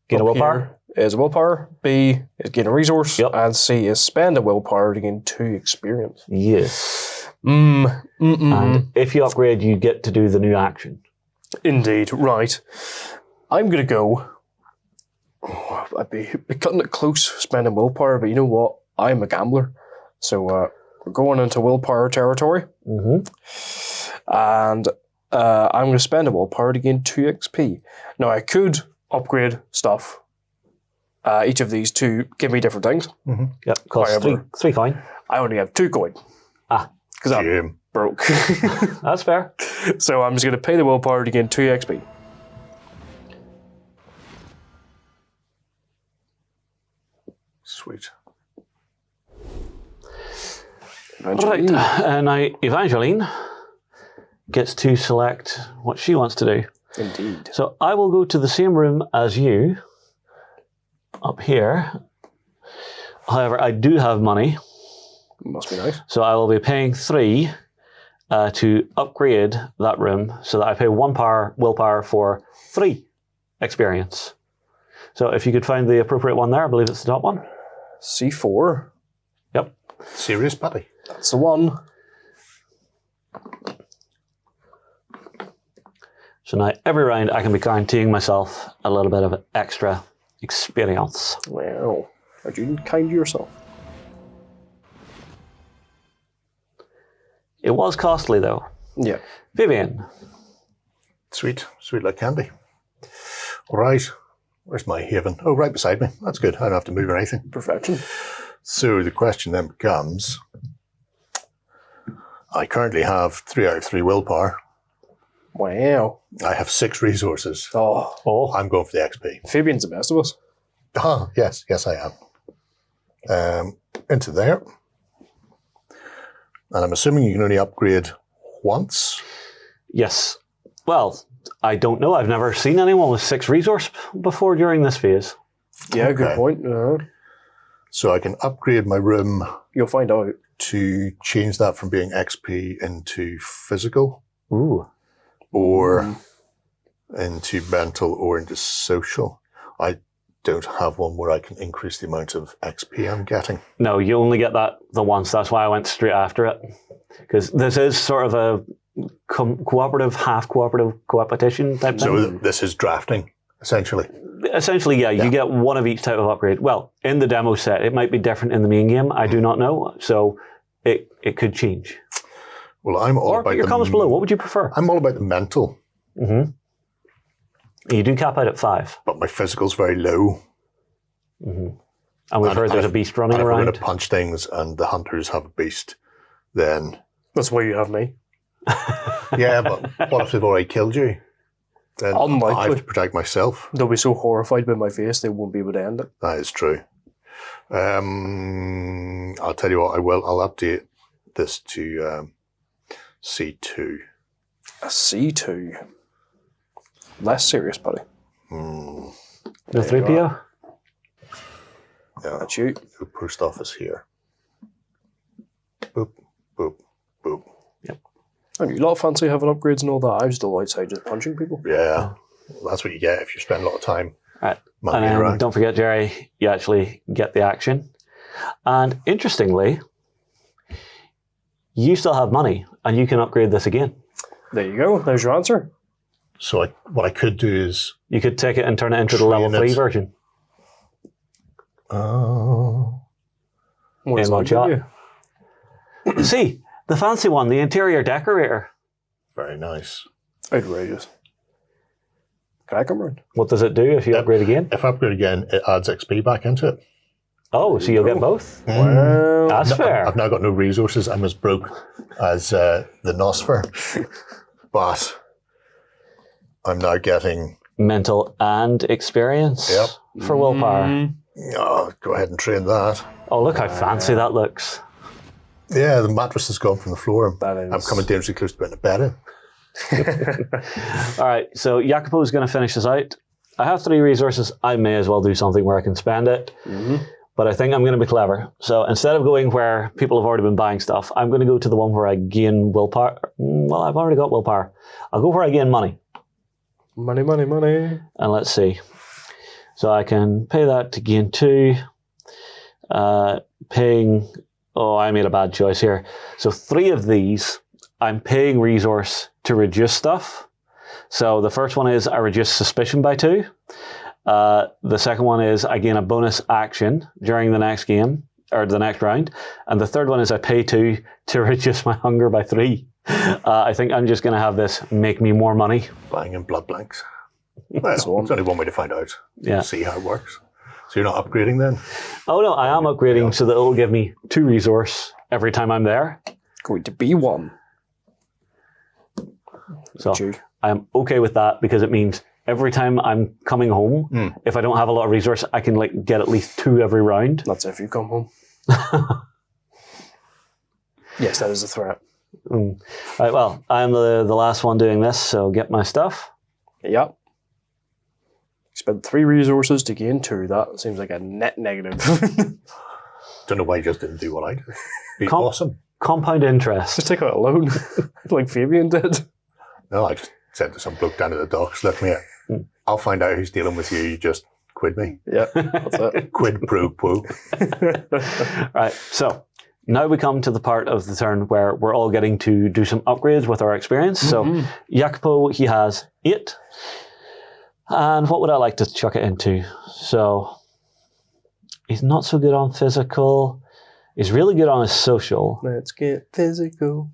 S1: Gain a
S3: up
S1: willpower.
S3: here is willpower, B is gain a resource,
S1: Yep.
S3: and C is spend a willpower to gain 2 experience.
S1: Yes.
S3: And
S1: And if you upgrade, you get to do the new action.
S3: indeed, right. I'm going to go. Oh, I'd be cutting it close, spending willpower, but you know what? I'm a gambler. So we're going into willpower territory.
S1: Mm-hmm.
S3: And I'm going to spend a willpower to gain 2 XP. Now, I could upgrade stuff. Each of these to give me different things.
S2: Mm-hmm.
S1: Yep, costs
S3: However,
S1: three coin.
S3: I only have 2 coin. Because I'm
S2: Jim.
S3: broke.
S1: That's fair.
S3: So I'm just going to pay the willpower to gain 2 XP.
S2: Sweet.
S1: Right, now Evangeline gets to select what she wants to do.
S3: Indeed.
S1: So I will go to the same room as you, up here. However, I do have money,
S3: Must be nice.
S1: so I will be paying 3 to upgrade that room so that I pay 1 willpower for 3 experience. So if you could find the appropriate one there, I believe it's the top one.
S3: C4.
S1: Yep.
S2: Serious buddy.
S3: That's the one.
S1: So now every round I can be guaranteeing myself a little bit of extra experience.
S3: Well, are you kind to yourself?
S1: It was costly though.
S3: Yeah.
S1: Vivian.
S2: Sweet. Sweet like candy. All right. Where's my haven? Oh, right beside me. That's good. I don't have to move or anything.
S3: Perfection.
S2: So the question then becomes, I currently have 3 out of 3 willpower.
S3: Wow.
S2: I have 6 resources.
S3: Oh,
S2: I'm going for the XP.
S3: Fabian's the best of us.
S2: Ah, yes, I am. Into there. And I'm assuming you can only upgrade once.
S1: Yes. Well, I don't know. I've never seen anyone with 6 resource before during this phase.
S3: Yeah, good
S2: Okay.
S3: point.
S2: So I can upgrade my room
S3: You'll find out.
S2: to change that from being XP into physical,
S1: Ooh.
S2: or into mental, or into social. I don't have one where I can increase the amount of XP I'm getting.
S1: No, you only get that the once. That's why I went straight after it. Because this is sort of a cooperative, half cooperative competition type thing.
S2: So this is drafting, essentially.
S1: Essentially, yeah, you get one of each type of upgrade. Well, in the demo set, it might be different in the main game. I do not know, so it could change.
S2: Well, I'm all
S1: Or
S2: about
S1: put your comments below. What would you prefer?
S2: I'm all about the mental,
S1: You do cap out at 5.
S2: but my physical's very low.
S1: And we've heard there's a beast running
S2: And if we're
S1: around.
S2: going to punch things and the hunters have a beast, then
S3: That's why you have me.
S2: yeah, but what if they've already killed you? Then I
S3: Unlikely.
S2: have to protect myself.
S3: They'll be so horrified by my face they won't be able to end it.
S2: That is true. I'll tell you what, I'll update this to C2.
S3: A C2. Less serious, buddy.
S1: No 3PO?
S2: Yeah,
S3: That's you.
S2: the post office here. Boop, boop, boop.
S3: And you lot fancy having upgrades and all that. I was still outside just punching people.
S2: Yeah, that's what you get if you spend a lot of time
S1: Right.
S2: monkeying
S1: And
S2: around.
S1: don't forget, Jerry, you actually get the action. And interestingly, you still have money and you can upgrade this again.
S3: There you go. There's your answer.
S2: So what I could do is...
S1: You could take it and turn it into the level
S2: Train
S1: 3
S2: it.
S1: version.
S2: Oh...
S3: What does
S1: In one
S3: that give
S1: shot.
S3: you?
S1: See, the fancy one, the interior decorator.
S2: Very nice.
S3: Outrageous. Can I come around?
S1: What does it do if you upgrade again?
S2: If I upgrade again, it adds XP back into it.
S1: Oh, so you'll get both?
S3: Well,
S1: That's fair.
S2: I've now got no resources. I'm as broke as the Nosfer. But I'm now getting...
S1: Mental and experience for willpower.
S2: Oh, go ahead and train that.
S1: Oh, look how fancy that looks.
S2: Yeah, the mattress has gone from the floor.
S3: That is-
S2: I'm coming dangerously close to being a bed.
S1: All right, so Jacopo is going to finish this out. I have 3 resources. I may as well do something where I can spend it. But I think I'm going to be clever. So instead of going where people have already been buying stuff, I'm going to go to the one where I gain willpower. Well, I've already got willpower. I'll go where I gain money.
S3: money, money, money.
S1: And let's see. So I can pay that to gain 2. Paying... Oh, I made a bad choice here. So 3 of these, I'm paying resource to reduce stuff. So the first one is I reduce suspicion by 2. The second one is I gain a bonus action during the next game, or the next round. And the third one is I pay 2 to reduce my hunger by 3. I think I'm just going to have this make me more money.
S2: Buying in blood blanks. Well, there's only one way to find out.
S1: Yeah.
S2: See how it works. So you're not upgrading then?
S1: Oh no, I am upgrading so that it'll give me 2 resource every time I'm there.
S3: Going to be 1.
S1: So
S3: Chew.
S1: I'm okay with that because it means every time I'm coming home, if I don't have a lot of resource, I can like get at least 2 every round.
S3: That's if you come home. Yes, that is a threat.
S1: Right, well, I'm the last one doing this, so get my stuff.
S3: Yep. Spend 3 resources to gain 2. That seems like a net negative.
S2: Don't know why you just didn't do what I did. Be
S1: Com-
S2: awesome.
S1: Compound interest.
S3: Just take out a loan, like Fabian did.
S2: No, I just said to some bloke down at the docks, let me in. I'll find out who's dealing with you. You just quid me.
S3: Yeah, that's it.
S2: Quid pro quo.
S1: Right, so now we come to the part of the turn where we're all getting to do some upgrades with our experience. So Jacopo, he has 8. And what would I like to chuck it into? So he's not so good on physical. He's really good on his social.
S3: Let's get physical.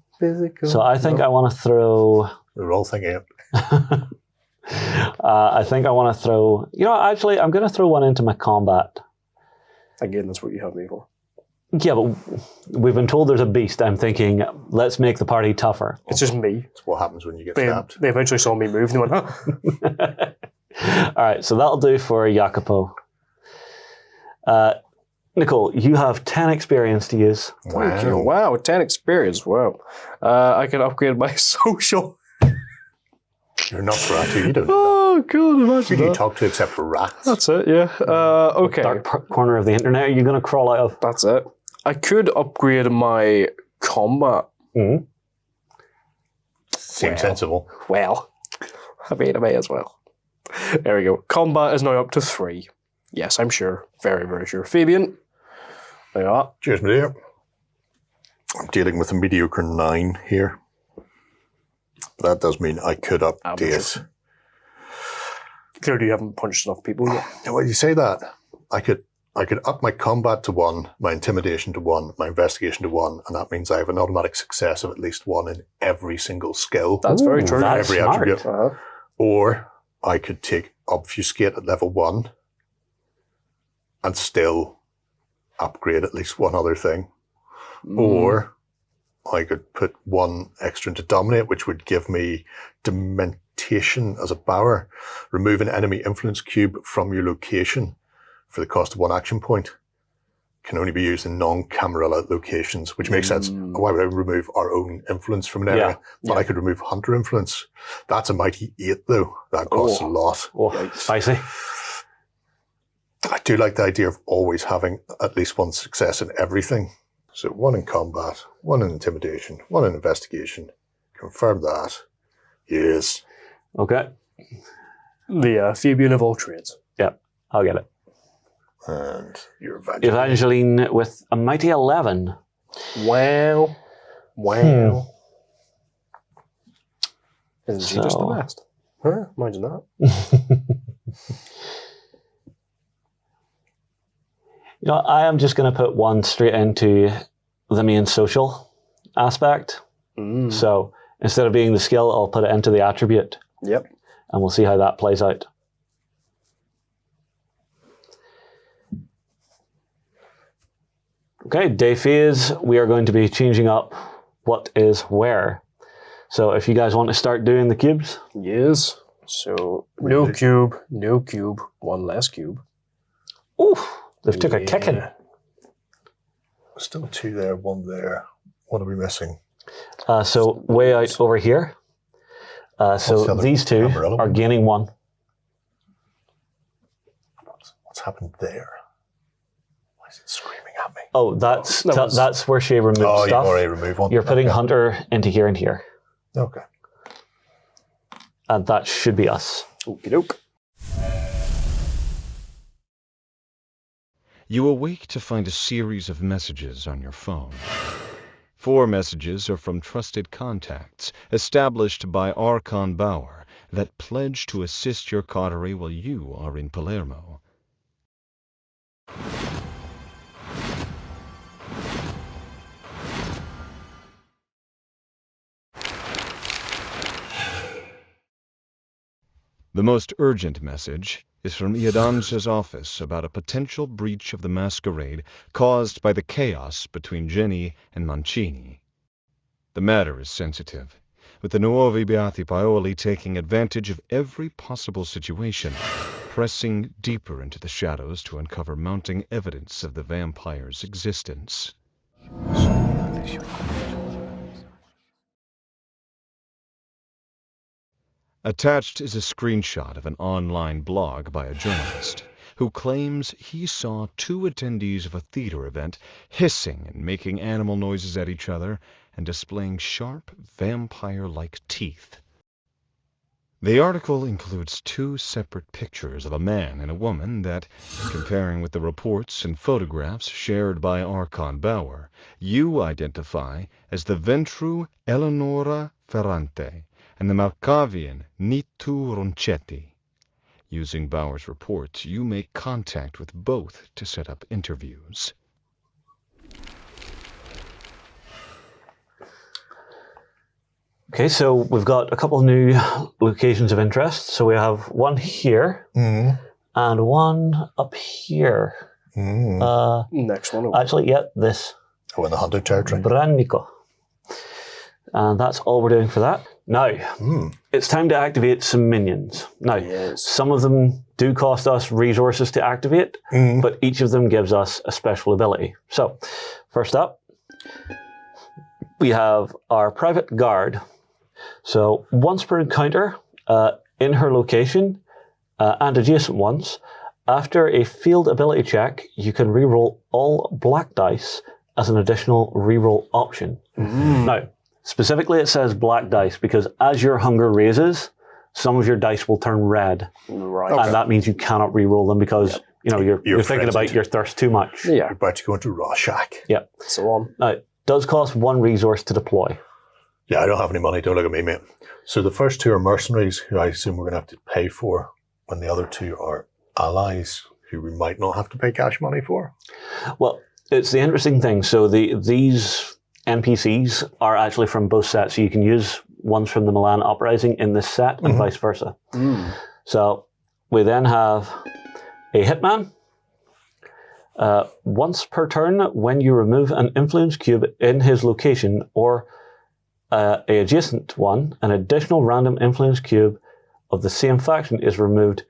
S1: So I think I want to throw...
S2: We're all thinking it.
S1: I think I want to throw... You know, actually, I'm going to throw one into my combat.
S3: Again, that's what you have me for.
S1: Yeah, but we've been told there's a beast. I'm thinking, let's make the party tougher.
S3: It's just me.
S2: It's what happens when you get stabbed.
S3: They eventually saw me move and they went, huh?
S1: All right, so that'll do for Jacopo. Nicole, you have 10 experience to use.
S3: Thank you. Wow, 10 experience. Wow. I can upgrade my social.
S2: You're not Ratu. You don't know
S3: Oh, God,
S2: that. Who
S3: imagine
S2: do you
S3: that.
S2: talk to except for rats?
S3: That's it, yeah. Okay.
S1: Dark corner of the internet are you going to crawl out of?
S3: That's it. I could upgrade my combat.
S2: Seems sensible.
S3: Well, I mean, I may as well. There we go. Combat is now up to 3. Yes, I'm sure. Very, very sure. Fabian. There you are.
S2: Cheers, my dear. I'm dealing with a mediocre 9 here. That does mean I could update.
S3: Clearly you haven't punched enough people yet.
S2: Well, you say that. I could up my combat to 1, my intimidation to 1, my investigation to 1, and that means I have an automatic success of at least 1 in every single skill.
S3: That's very true.
S1: That's
S2: every
S1: smart.
S2: attribute. Or I could take obfuscate at level 1 and still upgrade at least 1 other thing. Or I could put 1 extra into dominate, which would give me dementation as a power. Remove an enemy influence cube from your location for the cost of 1 action point. Can only be used in non-Camarilla locations, which makes sense. Why would I remove our own influence from an area? But I could remove hunter influence. That's a mighty 8, though. That costs a lot.
S1: Oh, spicy.
S2: I do like the idea of always having at least 1 success in everything. So 1 in combat, 1 in intimidation, 1 in investigation. Confirm that. Yes.
S1: Okay.
S3: The Fabian of all trades.
S1: Yep, I'll get it.
S2: And your Evangeline.
S1: Evangeline with a mighty 11.
S3: Wow. Isn't she just the best? Huh? Imagine that.
S1: You know, I am just going to put 1 straight into the main social aspect. So instead of being the skill, I'll put it into the attribute.
S3: Yep.
S1: And we'll see how that plays out. Okay, day phase, we are going to be changing up what is where. So if you guys want to start doing the cubes.
S3: Yes. So no cube, 1 less cube.
S1: Ooh, they've took a kicking.
S2: Still 2 there, 1 there. What are we missing?
S1: So way out over here. So these 2 are gaining 1.
S2: What's happened there? Why is it screaming at me?
S1: Oh, that's where she removed stuff.
S2: You've already removed 1.
S1: You're putting Hunter into here and here.
S2: Okay.
S1: And that should be us.
S3: Okie doke.
S4: You awake to find a series of messages on your phone. 4 messages are from trusted contacts established by Archon Bauer that pledge to assist your coterie while you are in Palermo. The most urgent message is from Iadanza's office about a potential breach of the Masquerade caused by the chaos between Jenny and Mancini. The matter is sensitive, with the Nuovi Beati Paoli taking advantage of every possible situation, pressing deeper into the shadows to uncover mounting evidence of the vampire's existence. Attached is a screenshot of an online blog by a journalist who claims he saw 2 attendees of a theater event hissing and making animal noises at each other and displaying sharp, vampire-like teeth. The article includes 2 separate pictures of a man and a woman that, comparing with the reports and photographs shared by Archon Bauer, you identify as the Ventru Eleonora Ferrante and the Malkavian Nitu Ronchetti. Using Bauer's reports, you make contact with both to set up interviews.
S1: Okay, so we've got a couple of new locations of interest. So we have 1 here and 1 up here.
S3: Next one over.
S1: Actually, this.
S2: Oh, in the hunter territory.
S1: Brannico. And that's all we're doing for that. Now, it's time to activate some minions. Now, some of them do cost us resources to activate, but each of them gives us a special ability. So, first up, we have our private guard. So, once per encounter, in her location and adjacent ones, after a field ability check, you can reroll all black dice as an additional reroll option. Now, specifically, it says black dice because as your hunger raises, some of your dice will turn red.
S3: Right.
S1: And that means you cannot re-roll them because you're thinking about your thirst too much.
S3: Yeah.
S2: You're about to go into Rorschach.
S1: Yep.
S3: So on.
S1: Now, it does cost 1 resource to deploy.
S2: Yeah, I don't have any money. Don't look at me, mate. So the first two are mercenaries, who I assume we're going to have to pay for, when the other two are allies, who we might not have to pay cash money for.
S1: Well, it's the interesting thing. So these NPCs are actually from both sets. So you can use ones from the Milan Uprising in this set and vice versa. So we then have a hitman. Once per turn, when you remove an influence cube in his location or a adjacent one, an additional random influence cube of the same faction is removed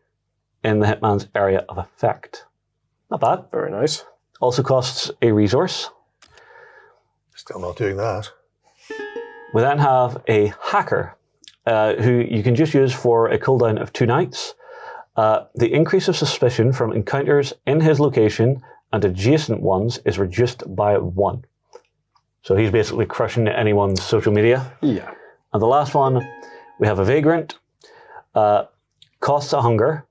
S1: in the hitman's area of effect. Not bad.
S3: Very nice.
S1: Also costs a resource.
S2: Still not doing that.
S1: We then have a hacker, who you can just use for a cooldown of 2 nights. The increase of suspicion from encounters in his location and adjacent ones is reduced by 1. So he's basically crushing anyone's social media.
S3: Yeah.
S1: And the last one, we have a vagrant. Costs a hunger.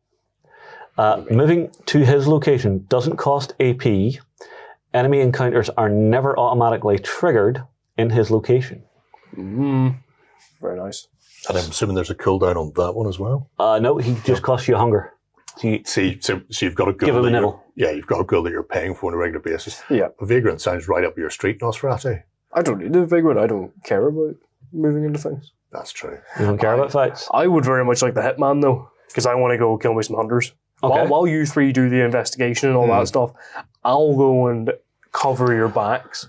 S1: Moving to his location doesn't cost AP. Enemy encounters are never automatically triggered in his location.
S3: Very nice.
S2: And I'm assuming there's a cooldown on that one as well.
S1: No, he just costs you a hunger. So
S2: you've got a goal.
S1: Give him a nibble.
S2: Yeah, you've got a goal that you're paying for on a regular basis.
S3: Yeah.
S2: A vagrant sounds right up your street, Nosferatu.
S3: I don't need a vagrant. I don't care about moving into things.
S2: That's true.
S1: You don't care about fights?
S3: I would very much like the hitman though, because I want to go kill me some hunters.
S1: Okay.
S3: While you three do the investigation and all that stuff, I'll go and cover your backs,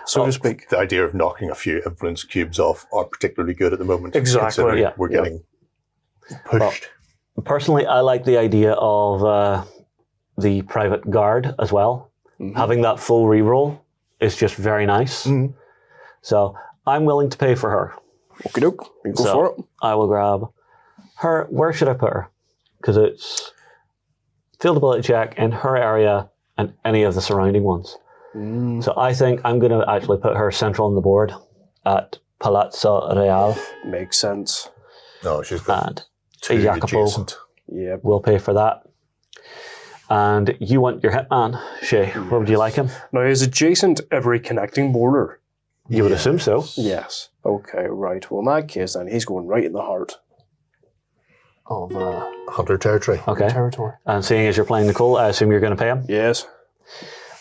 S3: so to speak.
S2: The idea of knocking a few influence cubes off are particularly good at the moment.
S3: Exactly.
S2: considering
S1: Yeah.
S2: We're getting pushed.
S1: Personally, I like the idea of the private guard as well. Having that full reroll is just very nice. So I'm willing to pay for her.
S3: Okie doke. You go
S1: So
S3: for it.
S1: I will grab her. Where should I put her? Because it's field ability check in her area and any of the surrounding ones. So I think I'm going to actually put her central on the board at Palazzo Reale.
S3: Makes sense.
S2: No, she's got
S1: And
S2: two
S1: Jacopo
S2: adjacent.
S3: Yep.
S1: will pay for that. And you want your hitman, Shay. Where would you like him?
S3: Now, is adjacent every connecting border?
S1: You would assume so.
S3: Yes. Okay, right. Well, in that case, then he's going right in the heart of
S2: Hunter territory.
S1: Okay.
S3: territory.
S1: And seeing as you're playing Nicole, I assume you're going to pay him?
S3: Yes.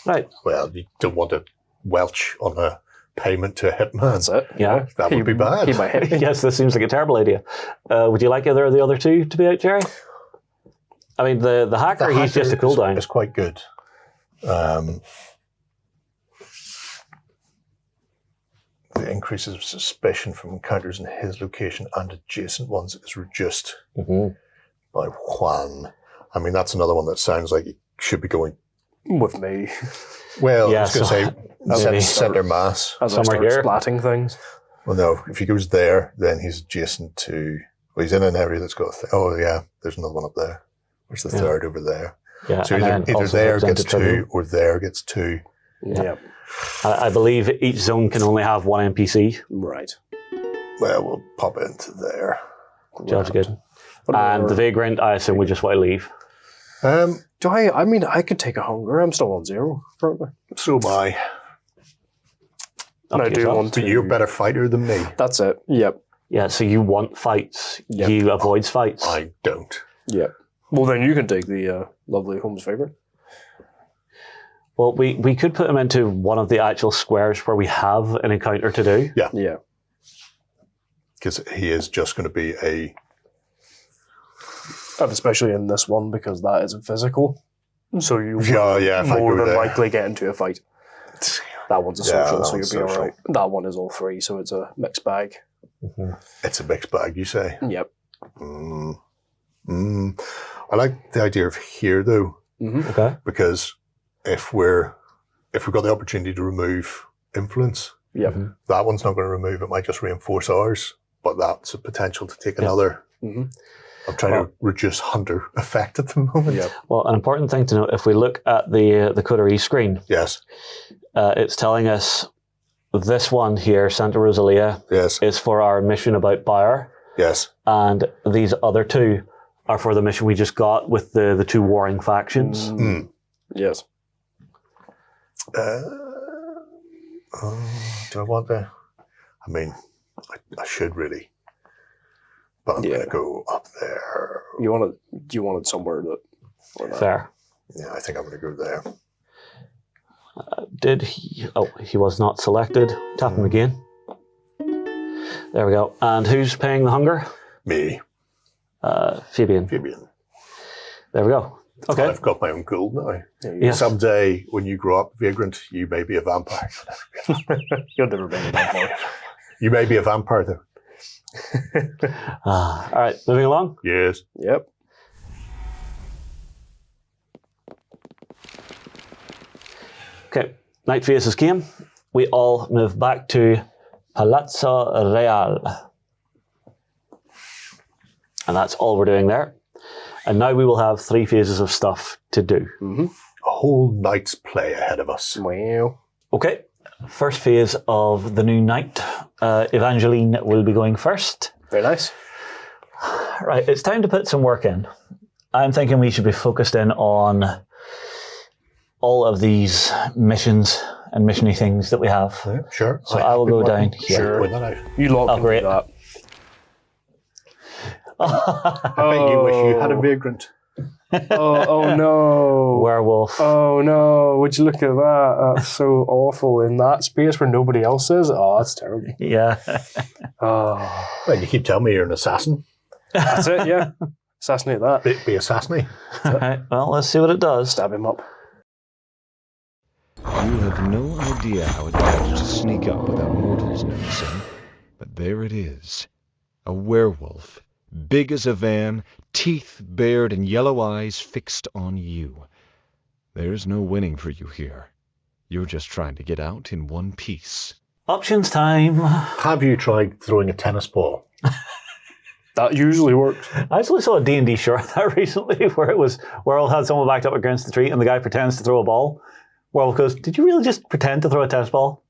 S1: Right.
S2: Well, you don't want to welch on a payment to a hitman.
S3: That's it.
S1: Yeah.
S2: That would be bad.
S3: He might hit me.
S1: Yes, this seems like a terrible idea. Would you like either of the other two to be out, Jerry? I mean, the hacker, he's just a cooldown.
S2: It's quite good. The increases of suspicion from encounters in his location and adjacent ones is reduced by 1. I mean, that's another one that sounds like it should be going.
S3: With me.
S2: Well,
S1: Yeah,
S2: I was going to
S1: maybe.
S2: say center mass.
S3: As I
S1: Somewhere
S3: start
S1: here.
S3: splatting things.
S2: Well, no, if he goes there, then he's adjacent to. Well, he's in an area that's got. Oh, yeah, there's another one up there. There's the third over there.
S1: Yeah,
S2: So
S1: and
S2: either
S1: then also
S2: there gets
S1: represented
S2: 2 or there gets 2.
S3: Yeah.
S1: I believe each zone can only have one NPC.
S3: Right.
S2: Well, we'll pop it into there.
S1: Judge good.
S3: What about
S1: And the vagrant, I assume we just want to leave.
S3: Do I mean, I could take a hunger. I'm still on 0, currently.
S2: So am I.
S1: Up
S3: And I
S1: to
S3: do
S1: yourself.
S3: want
S2: But
S3: to.
S2: you're a better fighter than me.
S3: That's it. Yep.
S1: Yeah, so you want fights.
S3: Yep.
S1: You avoid fights.
S2: I don't.
S3: Yep. Well, then you can take the lovely Holmes favourite.
S1: Well, we could put him into one of the actual squares where we have an encounter to do.
S3: Yeah.
S2: Because he is just going to be a.
S3: And especially in this one, because that isn't physical. So you
S2: Yeah, if I
S3: more
S2: go
S3: than
S2: there.
S3: likely get into a fight. That one's a
S2: Yeah,
S3: social,
S2: that
S3: so
S2: one's
S3: you'll be
S2: social.
S3: alright. That one is all 3, so it's a mixed bag.
S2: It's a mixed bag, you say.
S3: Yep.
S2: I like the idea of here, though,
S1: Okay.
S2: because if we've got the opportunity to remove influence,
S3: Yep.
S2: that one's not going to remove. It might just reinforce ours, but that's a potential to take another. I'm trying to reduce hunter effect at the moment.
S3: Yep.
S1: Well, an important thing to note, if we look at the coterie screen,
S2: Yes.
S1: it's telling us this one here, Santa Rosalia,
S2: Yes.
S1: is for our mission about Bayer,
S2: Yes.
S1: and these other two are for the mission we just got with the two warring factions.
S3: Yes.
S2: Do I want to? I mean, I should really. But I'm going to go up there.
S3: You wanted somewhere that...
S1: Fair.
S2: Yeah, I think I'm going to go there.
S1: Did he... Oh, he was not selected. Tap him again. There we go. And who's paying the hunger?
S2: Me.
S1: Fabian. There we go. Okay.
S2: I've got my own gold now.
S1: Yes.
S2: Someday, when you grow up, Vagrant, you may be a vampire.
S3: You'll never be a vampire.
S2: You may be a vampire, though.
S1: All right, moving along.
S2: Yes.
S3: Yep.
S1: Okay, night phases came. We all move back to Palazzo Real. And that's all we're doing there. And now we will have 3 phases of stuff to do.
S2: A whole night's play ahead of us.
S3: Wow.
S1: Okay, first phase of the new night. Evangeline will be going first.
S3: Very nice.
S1: Right, it's time to put some work in. I'm thinking we should be focused in on all of these missions and missiony things that we have.
S2: Yeah, sure.
S1: So I will go down here.
S2: Sure. Point that out.
S3: You lot can
S1: great.
S3: do that.
S2: I bet you wish you had a Vagrant.
S3: Oh no.
S1: Werewolf.
S3: Oh no, would you look at that? That's so awful. In that space where nobody else is? Oh, that's terrible.
S1: Yeah.
S3: Oh,
S2: Well, you keep telling me you're an assassin.
S3: that's it, yeah. Assassinate that.
S2: Be assassinate.
S1: All right, well, let's see what it does.
S3: Stab him up.
S4: You have no idea how it managed to sneak up without mortals noticing, but there it is. A werewolf, big as a van, teeth bared and yellow eyes fixed on you. There's no winning for you here. You're just trying to get out in one piece.
S1: Options time.
S2: Have you tried throwing a tennis ball?
S3: That usually works.
S1: I actually saw a D&D short that recently where it was Werewolf had someone backed up against the tree and the guy pretends to throw a ball. Werewolf goes, did you really just pretend to throw a tennis ball?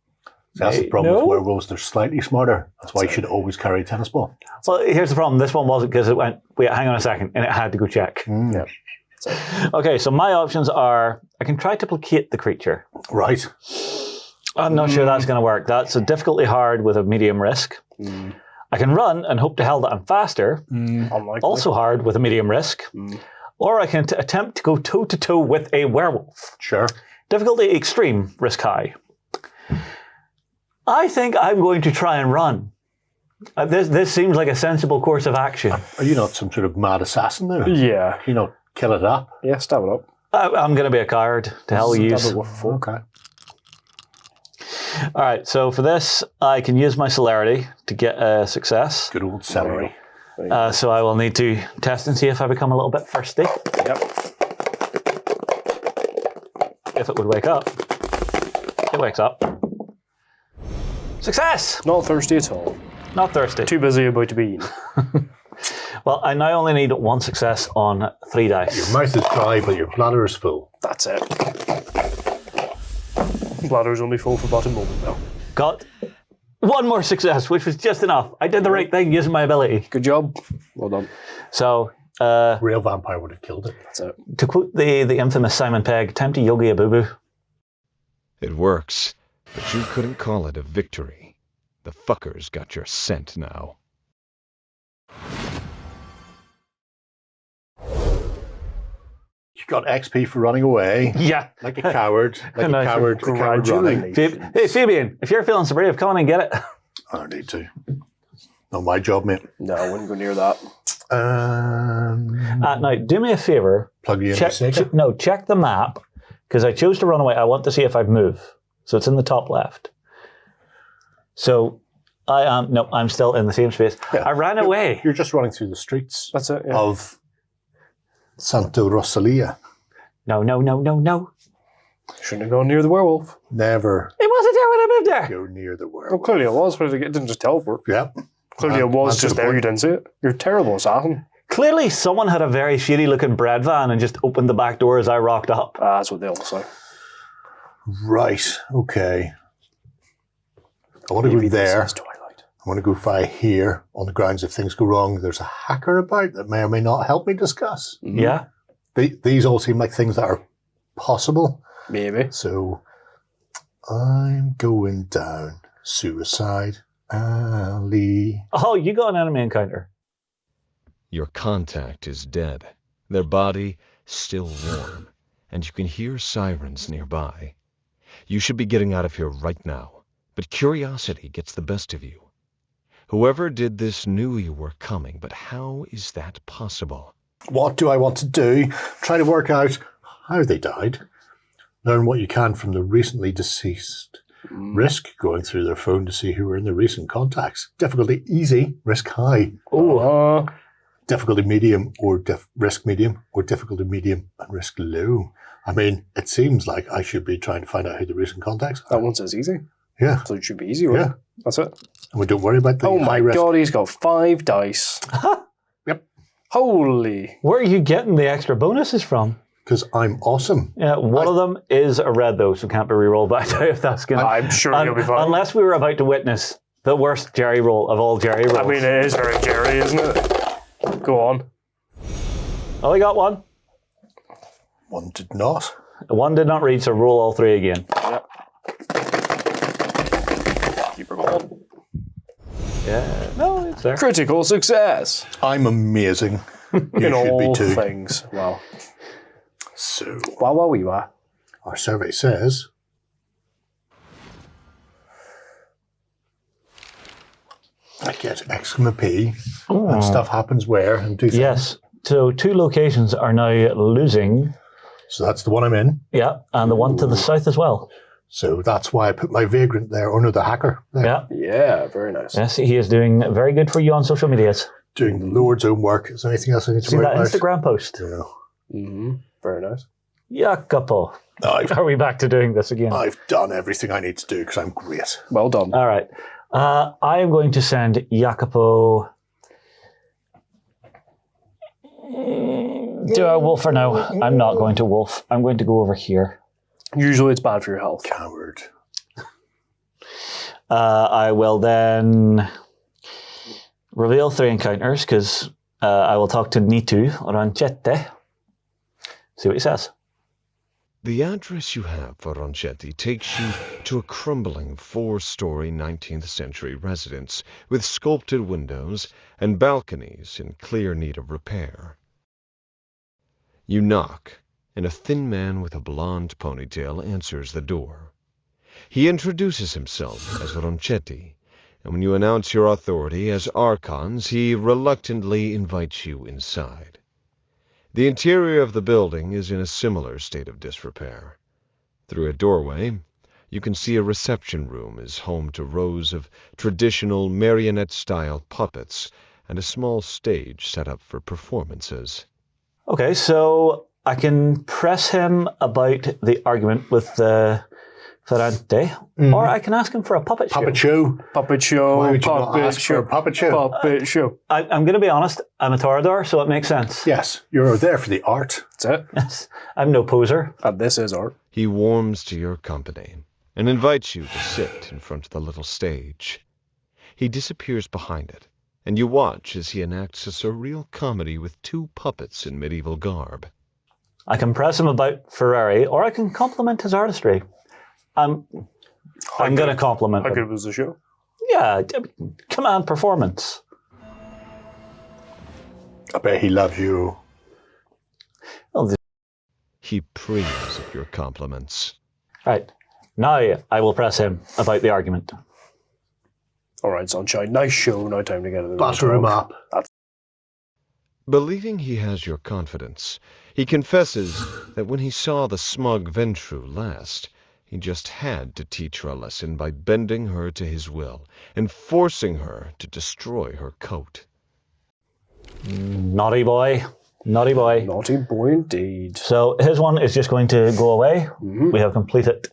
S2: That's the problem
S1: No.
S2: with werewolves. They're slightly smarter. That's why you should always carry a tennis ball.
S1: Well, here's the problem. This one wasn't because it went, wait, hang on a second, and it had to go check.
S3: Yeah.
S1: Okay, so my options are I can try to placate the creature.
S2: Right.
S1: I'm not sure that's going to work. That's a difficulty hard with a medium risk. I can run and hope to hell that I'm faster.
S3: Unlikely.
S1: Also hard with a medium risk. Or I can attempt to go toe-to-toe with a werewolf.
S2: Sure.
S1: Difficulty extreme, risk high. I think I'm going to try and run. This seems like a sensible course of action.
S2: Are you not some sort of mad assassin now?
S3: Yeah.
S2: Can you not kill it up?
S3: Yeah, stab it up.
S1: I'm going to be a coward. To hell with
S3: Stab
S1: yous.
S3: it with a fork.
S2: Okay.
S1: All right, so for this, I can use my celerity to get a success.
S2: Good old celery.
S1: So I will need to test and see if I become a little bit thirsty.
S3: Yep.
S1: If it would wake up. It wakes up. Success!
S3: Not thirsty at all.
S1: Not thirsty.
S3: Too busy about to be eaten.
S1: Well, I now only need 1 success on 3 dice.
S2: Your mouth is dry, but your bladder is full.
S3: That's it. Bladder's only full for about a moment though.
S1: Got 1 more success, which was just enough. I did the right thing using my ability.
S3: Good job. Well done.
S1: So,
S2: Real vampire would have killed it.
S3: That's it.
S1: to quote the infamous Simon Pegg, time to yogi a boo-boo.
S4: It works, but you couldn't call it a victory. The fuckers got your scent now.
S2: You got XP for running away.
S1: Yeah.
S2: Like a coward. Like
S1: Nice.
S2: a coward running.
S1: Hey, Fabian, if you're feeling so brave, come on and get it.
S2: I don't need to. Not my job, mate.
S3: No, I wouldn't go near that.
S1: Now, do me a favor.
S2: Plug you in.
S1: Check the map, because I chose to run away. I want to see if I move. So it's in the top left. So I'm still in the same space.
S2: Yeah.
S1: I ran away.
S2: You're just running through the streets
S3: That's it, yeah.
S2: of Santo Rosalia.
S1: No.
S3: Shouldn't have gone near the werewolf.
S2: Never
S1: It wasn't there when I moved there.
S2: go near the
S3: Well,
S2: werewolf.
S3: clearly it was, but it didn't just teleport.
S2: Yeah.
S3: Clearly it was
S2: That's
S3: just
S2: the
S3: there,
S2: point.
S3: you didn't see it. You're a terrible assassin.
S1: Clearly, someone had a very shady looking bread van and just opened the back door as I rocked up.
S3: That's what they all say.
S2: Right. Okay. I want to go there.
S3: This is Twilight.
S2: I want to go via here on the grounds if things go wrong. There's a hacker about that may or may not help me discuss.
S1: Yeah.
S2: These all seem like things that are possible.
S3: Maybe.
S2: So I'm going down suicide Ali.
S1: Oh, you got an enemy encounter.
S4: Your contact is dead, their body still warm, and you can hear sirens nearby. You should be getting out of here right now, but curiosity gets the best of you. Whoever did this knew you were coming, but how is that possible?
S2: What do I want to do? Try to work out how they died. Learn what you can from the recently deceased. Risk going through their phone to see who were in their recent contacts. Difficulty easy, risk high.
S3: Oh,
S2: Difficulty medium or risk medium, or difficulty medium and risk low. I mean, it seems like I should be trying to find out who the recent contacts are.
S3: that one says easy.
S2: Yeah.
S3: So it should be easy, right?
S2: Yeah.
S3: That's it.
S2: And we don't worry about the
S3: Oh
S2: high
S3: my
S2: risk.
S3: god, he's got 5 dice.
S2: Yep.
S3: Holy.
S1: Where are you getting the extra bonuses from?
S2: Because I'm awesome.
S1: Yeah, one of them is a red, though, so can't be re-rolled back to if that's going to...
S3: I'm sure he'll be fine.
S1: Unless we were about to witness the worst Jerry roll of all Jerry rolls.
S3: I mean, it is very Jerry, isn't it? Go on.
S1: Oh, we got one.
S2: One did not.
S1: One did not read, so roll all 3 again.
S3: Yep. Keep her going.
S1: Yeah, no, it's there.
S3: Critical success.
S2: I'm amazing. You
S3: In
S2: should be
S3: all
S2: too.
S3: things. Wow.
S2: So,
S3: Wow, wow, wee, wow.
S2: our survey says I get exclamation P and stuff happens where and do things.
S1: Yes, so 2 locations are now losing.
S2: So that's the one I'm in.
S1: Yeah, and the one to the south as well.
S2: So that's why I put my vagrant there, or no, the hacker there.
S1: Yeah,
S3: Yeah, very nice.
S1: yes, he is doing very good for you on social medias.
S2: Doing the Lord's own work. Is there anything else I need to
S1: See
S2: worry
S1: that
S2: about?
S1: Instagram post?
S2: No.
S3: Mm-hmm. Very nice.
S1: Jacopo. Are we back to doing this again?
S2: I've done everything I need to do because I'm great.
S3: Well done.
S1: All right. I am going to send Jacopo... Do I wolf or no? I'm not going to wolf. I'm going to go over here.
S3: Usually it's bad for your health.
S2: Coward.
S1: I will then reveal 3 encounters because I will talk to Nitu Ranchette. See what he says.
S4: The address you have for Ronchetti takes you to a crumbling 4-story 19th century residence with sculpted windows and balconies in clear need of repair. You knock, and a thin man with a blonde ponytail answers the door. He introduces himself as Ronchetti, and when you announce your authority as Archons, he reluctantly invites you inside. The interior of the building is in a similar state of disrepair. Through a doorway, you can see a reception room is home to rows of traditional marionette-style puppets and a small stage set up for performances.
S1: Okay, so I can press him about the argument with the Ferrante, or I can ask him for a puppet show.
S2: Puppet show.
S3: Puppet show.
S2: Why would you not
S3: puppet
S2: ask for
S3: show.
S2: a puppet show?
S3: Puppet show.
S1: I'm going to be honest, I'm a Torador, so it makes sense.
S2: Yes, you're there for the art.
S3: That's it.
S1: Yes, I'm no poser.
S3: And this is art.
S4: He warms to your company and invites you to sit in front of the little stage. He disappears behind it, and you watch as he enacts a surreal comedy with 2 puppets in medieval garb.
S1: I can press him about Ferrari, or I can compliment his artistry. I'm going to compliment
S3: How
S1: him.
S3: good was the show?
S1: Yeah, command performance.
S2: I bet he loves you.
S1: Well,
S4: He preys at your compliments.
S1: right, now I will press him about the argument.
S3: All right, Sunshine. Nice show. Now time to get it.
S2: Batter him up.
S4: Believing he has your confidence, he confesses that when he saw the smug Ventru last, he just had to teach her a lesson by bending her to his will and forcing her to destroy her coat.
S1: Naughty boy. Naughty boy.
S3: Naughty boy indeed.
S1: So his one is just going to go away. We have completed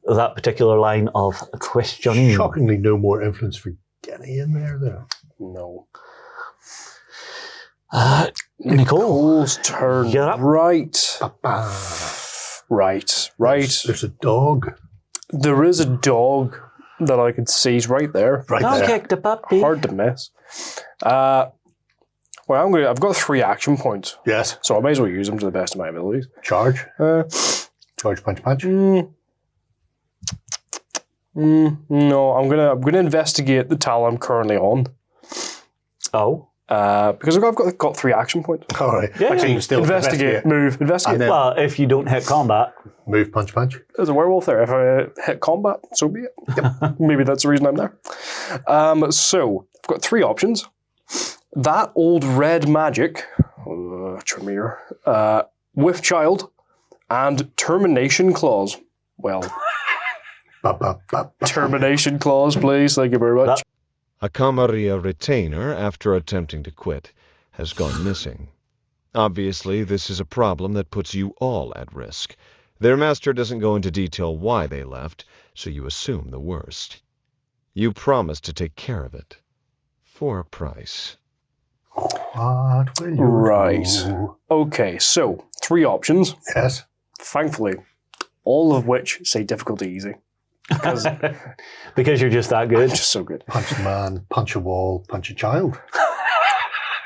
S1: that particular line of questioning.
S2: Shockingly, no more influence for Genny in there, though.
S3: No.
S1: Nicole.
S3: Nicole's turn.
S1: You're up.
S3: Right. Right.
S2: There's a dog
S3: There is a dog that I can see. He's right there.
S2: right
S1: I'll
S2: there.
S1: kick the puppy.
S3: Hard to miss. Well, I've got 3 action points,
S2: Yes.
S3: so I may as well use them to the best of my abilities.
S2: Charge.
S3: Uh,
S2: Charge, punch, punch.
S3: No, I'm gonna investigate the tile I'm currently on.
S1: Oh.
S3: Because I've got 3 action points.
S2: All right.
S1: Yeah,
S2: Actually,
S1: yeah.
S2: you can still
S3: Investigate, move, investigate.
S2: And then-
S1: Well, if you don't hit combat.
S2: Move, punch, punch.
S3: There's a werewolf there. If I hit combat, so be it. Maybe that's the reason I'm there. So, I've got 3 options. That old red magic, Tremere, with child, and termination clause. Well, termination clause, please. Thank you very much.
S4: A Camarilla retainer, after attempting to quit, has gone missing. Obviously, this is a problem that puts you all at risk. Their master doesn't go into detail why they left, so you assume the worst. You promise to take care of it. For a price.
S2: What will you
S3: Right.
S2: do?
S3: Okay, so 3 options.
S2: Yes.
S3: Thankfully, all of which say difficulty easy. Because I'm
S1: Because you're just that good.
S3: just so good.
S2: Punch a man, punch a wall, punch a child.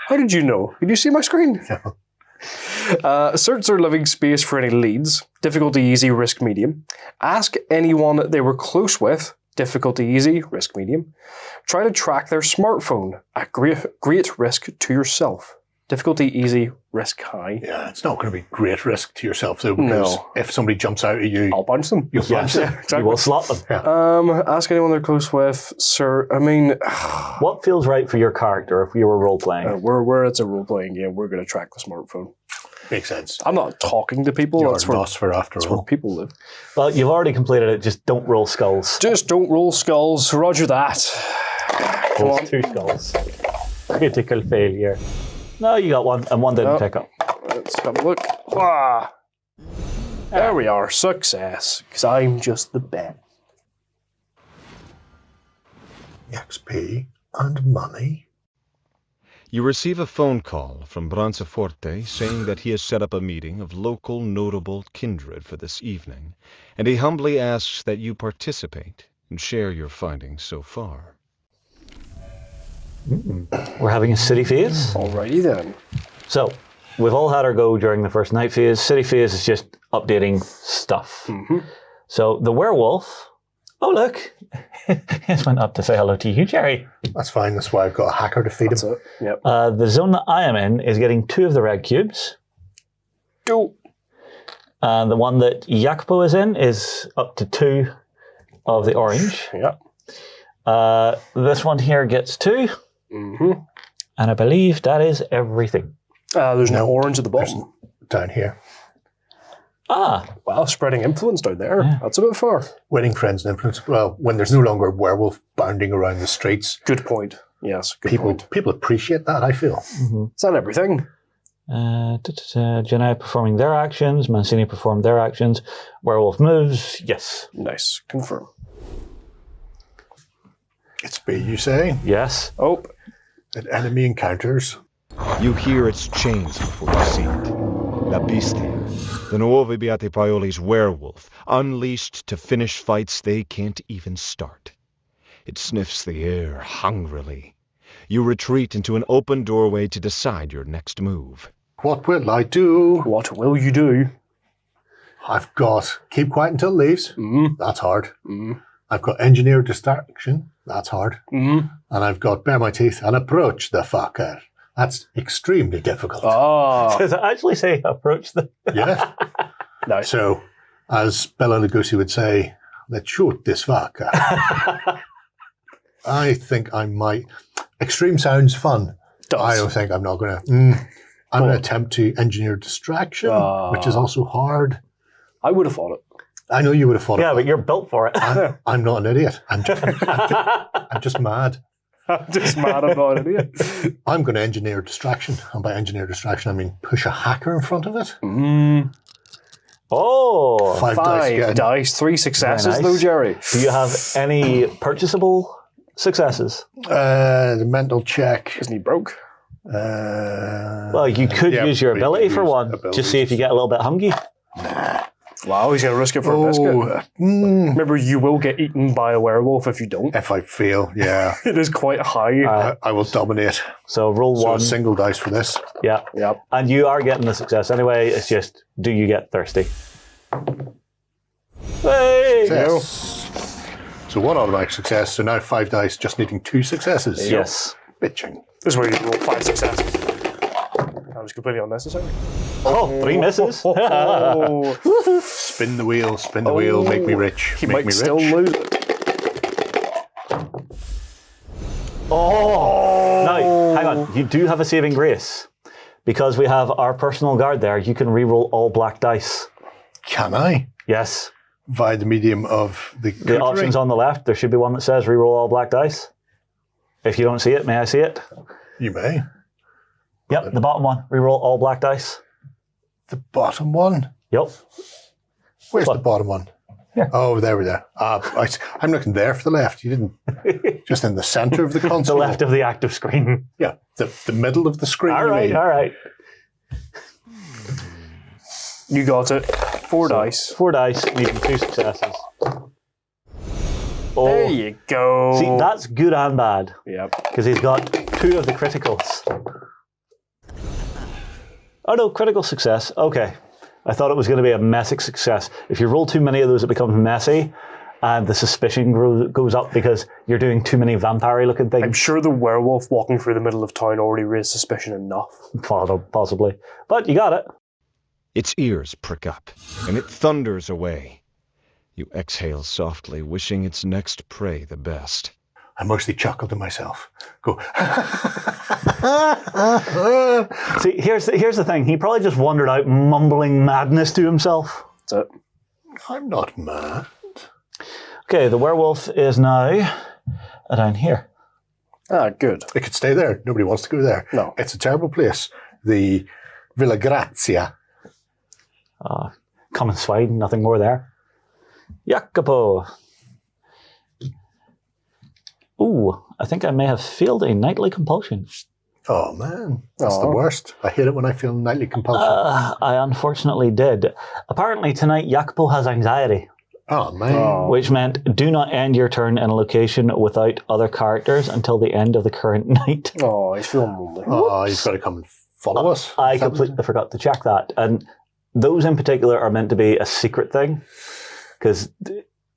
S3: How did you know? Did you see my screen?
S2: No.
S3: Search their living space for any leads. Difficulty easy, risk medium. Ask anyone they were close with. Difficulty easy, risk medium. Try to track their smartphone at great risk to yourself. Difficulty easy, risk high.
S2: Yeah, it's not going to be great risk to yourself, though, because
S3: No.
S2: if somebody jumps out at you,
S3: I'll punch them.
S2: you'll punch them.
S1: You will slot them.
S3: Ask anyone they're close with, sir. I mean,
S1: What feels right for your character if you were role playing?
S3: we're it's a role playing game. We're going to track the smartphone.
S2: Makes sense.
S3: I'm not talking to people.
S2: You're
S3: That's where,
S2: Nosfer after
S3: that's where
S2: all.
S3: people live.
S1: Well, you've already completed it. Just don't roll skulls.
S3: Just don't roll skulls. Roger that. Come
S1: Roll
S3: on.
S1: 2 skulls. Critical failure. No, you got one, and one didn't
S3: No.
S1: pick up.
S3: Let's have a look. Ah. There we are. Success. Because I'm just the best.
S2: XP and money.
S4: You receive a phone call from Branceforte saying that he has set up a meeting of local notable kindred for this evening, and he humbly asks that you participate and share your findings so far.
S1: We're having a city phase.
S3: Alrighty then.
S1: So, we've all had our go during the first night phase. City phase is just updating stuff. So, the werewolf... Oh, look. He just went up to say hello to you, Jerry.
S2: That's fine. That's why I've got a hacker to feed
S3: That's
S2: him.
S3: it. Yep.
S1: The zone that I am in is getting 2 of the red cubes.
S3: Go.
S1: And the one that Jacopo is in is up to 2 of the orange.
S3: Yep.
S1: This one here gets 2.
S3: Mm-hmm.
S1: And I believe that is everything.
S3: There's no
S2: No.
S3: orange at the bottom.
S2: Down here.
S1: Ah,
S3: Wow, spreading influence down there. That's a bit far.
S2: Winning friends and influence. Well, when there's no longer a werewolf bounding around the streets,
S3: Good point. Yes, good
S2: people
S3: point.
S2: appreciate that, I feel.
S3: Is that everything?
S1: Janai performing their actions. Mancini performed their actions. Werewolf moves. Yes.
S3: Nice. Confirm.
S2: It's B, you say?
S1: Yes.
S3: Oh,
S2: At enemy encounters.
S4: You hear its chains before you see it. La Bestia, the Nuovi Beati Paoli's werewolf, unleashed to finish fights they can't even start. It sniffs the air hungrily. You retreat into an open doorway to decide your next move.
S2: What will I do?
S3: what will you do?
S2: I've got keep quiet until it leaves. That's hard. I've got engineer distraction. That's hard. And I've got bare my teeth and approach the fucker. That's extremely difficult.
S3: Ah,
S1: Does it actually say approach the...
S2: Yeah.
S3: nice.
S2: So, as Bela Lugosi would say, let's shoot this fucker. I think I might. Extreme sounds fun. I don't think I'm not going to. I'm going to attempt to engineer distraction, which is also hard.
S3: I would have thought it.
S2: I know you would have thought
S1: Yeah,
S2: it.
S1: but you're built for it.
S2: I'm not an idiot. I'm just mad.
S3: I'm just mad about it. Yeah.
S2: I'm going to engineer distraction. And by engineer distraction, I mean push a hacker in front of it.
S1: Oh.
S2: 5 dice
S3: 5
S2: again.
S3: dice, 3 successes
S1: Very
S3: though,
S1: nice.
S3: Jerry.
S1: Do you have any purchasable successes?
S2: The mental check.
S3: Isn't he broke?
S1: Well, you could
S2: yeah,
S1: use your
S2: we
S1: ability
S2: could
S1: for
S2: use
S1: one.
S2: abilities.
S1: Just see if you get a little bit hungry.
S3: Wow, he's going to risk it for a biscuit. Remember, you will get eaten by a werewolf if you don't.
S2: If I fail, yeah,
S3: It is quite high.
S2: I will dominate.
S1: So roll
S2: So
S1: one.
S2: a single dice for this.
S1: Yeah.
S3: Yep.
S1: And you are getting the success anyway. It's just, do you get thirsty? Hey!
S2: Yes. So 1 automatic success, so now 5 dice, just needing 2 successes.
S1: Yes.
S2: Bitching.
S3: This is where you roll 5 successes. That was completely unnecessary.
S1: Oh, 3 misses.
S3: Oh,
S2: Spin the wheel, make me rich.
S3: he
S2: make
S3: might
S2: me
S3: still
S2: rich.
S3: lose it.
S1: Oh! Now, hang on. You do have a saving grace. Because we have our personal guard there, you can re-roll all black dice.
S2: Can I?
S1: Yes.
S2: Via the medium of the
S1: The options on the left, there should be one that says re-roll all black dice. If you don't see it, may I see it?
S2: You may.
S1: Yep, the bottom one. Re-roll all black dice.
S2: The bottom one?
S1: Yep.
S2: Where's
S1: What?
S2: the bottom one?
S1: Here.
S2: Oh, there we are. I'm looking there for the left. You didn't. Just in the center of the
S1: The
S2: console.
S1: left of the active screen.
S2: Yeah, the middle of the screen.
S1: All
S2: you
S1: right,
S2: mean.
S1: all right.
S3: You got it. 4 dice.
S1: 4 dice, needing 2 successes. Oh,
S3: There you go.
S1: see, that's good and bad.
S3: Yep.
S1: Because he's got 2 of the criticals. Oh no, critical success. Okay. I thought it was going to be a messic success. If you roll too many of those, it becomes messy, and the suspicion goes up because you're doing too many vampire-looking things.
S3: I'm sure the werewolf walking through the middle of town already raised suspicion enough.
S1: Possibly. But you got it.
S4: Its ears prick up, and it thunders away. You exhale softly, wishing its next prey the best.
S2: I mostly chuckle to myself. Go.
S1: See, here's the thing. He probably just wandered out mumbling madness to himself.
S3: That's it.
S2: I'm not mad.
S1: Okay, the werewolf is now down here.
S3: Ah, good.
S2: It could stay there. Nobody wants to go there.
S3: No.
S2: It's a terrible place. The Villa Grazia.
S1: Common swine, nothing more there. Jacopo. Ooh, I think I may have failed a nightly compulsion.
S2: Oh man, that's the
S3: Aw.
S2: worst. I hate it when I feel nightly compulsion.
S1: I unfortunately did. Apparently tonight Jacopo has anxiety,
S2: Oh man.
S3: Oh.
S1: which meant do not end your turn in a location without other characters until the end of the current night.
S3: Oh, he's feeling lonely.
S2: Oh, you've got to come and follow us.
S1: I
S2: Is that what
S1: completely forgot to check that. And those in particular are meant to be a secret thing, because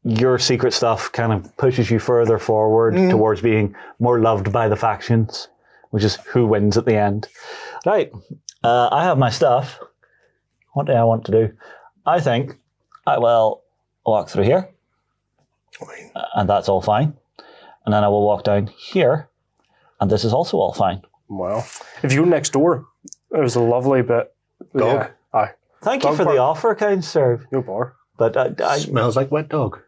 S1: your secret stuff kind of pushes you further forward towards being more loved by the factions, which is who wins at the end. Right, I have my stuff. What do I want to do? I think I will walk through here,
S2: I mean,
S1: and that's all fine. And then I will walk down here, and this is also all fine.
S3: Well, if you go next door, there's a lovely bit.
S2: Dog.
S3: Yeah. Aye.
S1: Thank you
S3: Dog
S1: for
S3: park.
S1: the offer, kind sir.
S3: No bar.
S1: But
S2: smells like wet dog.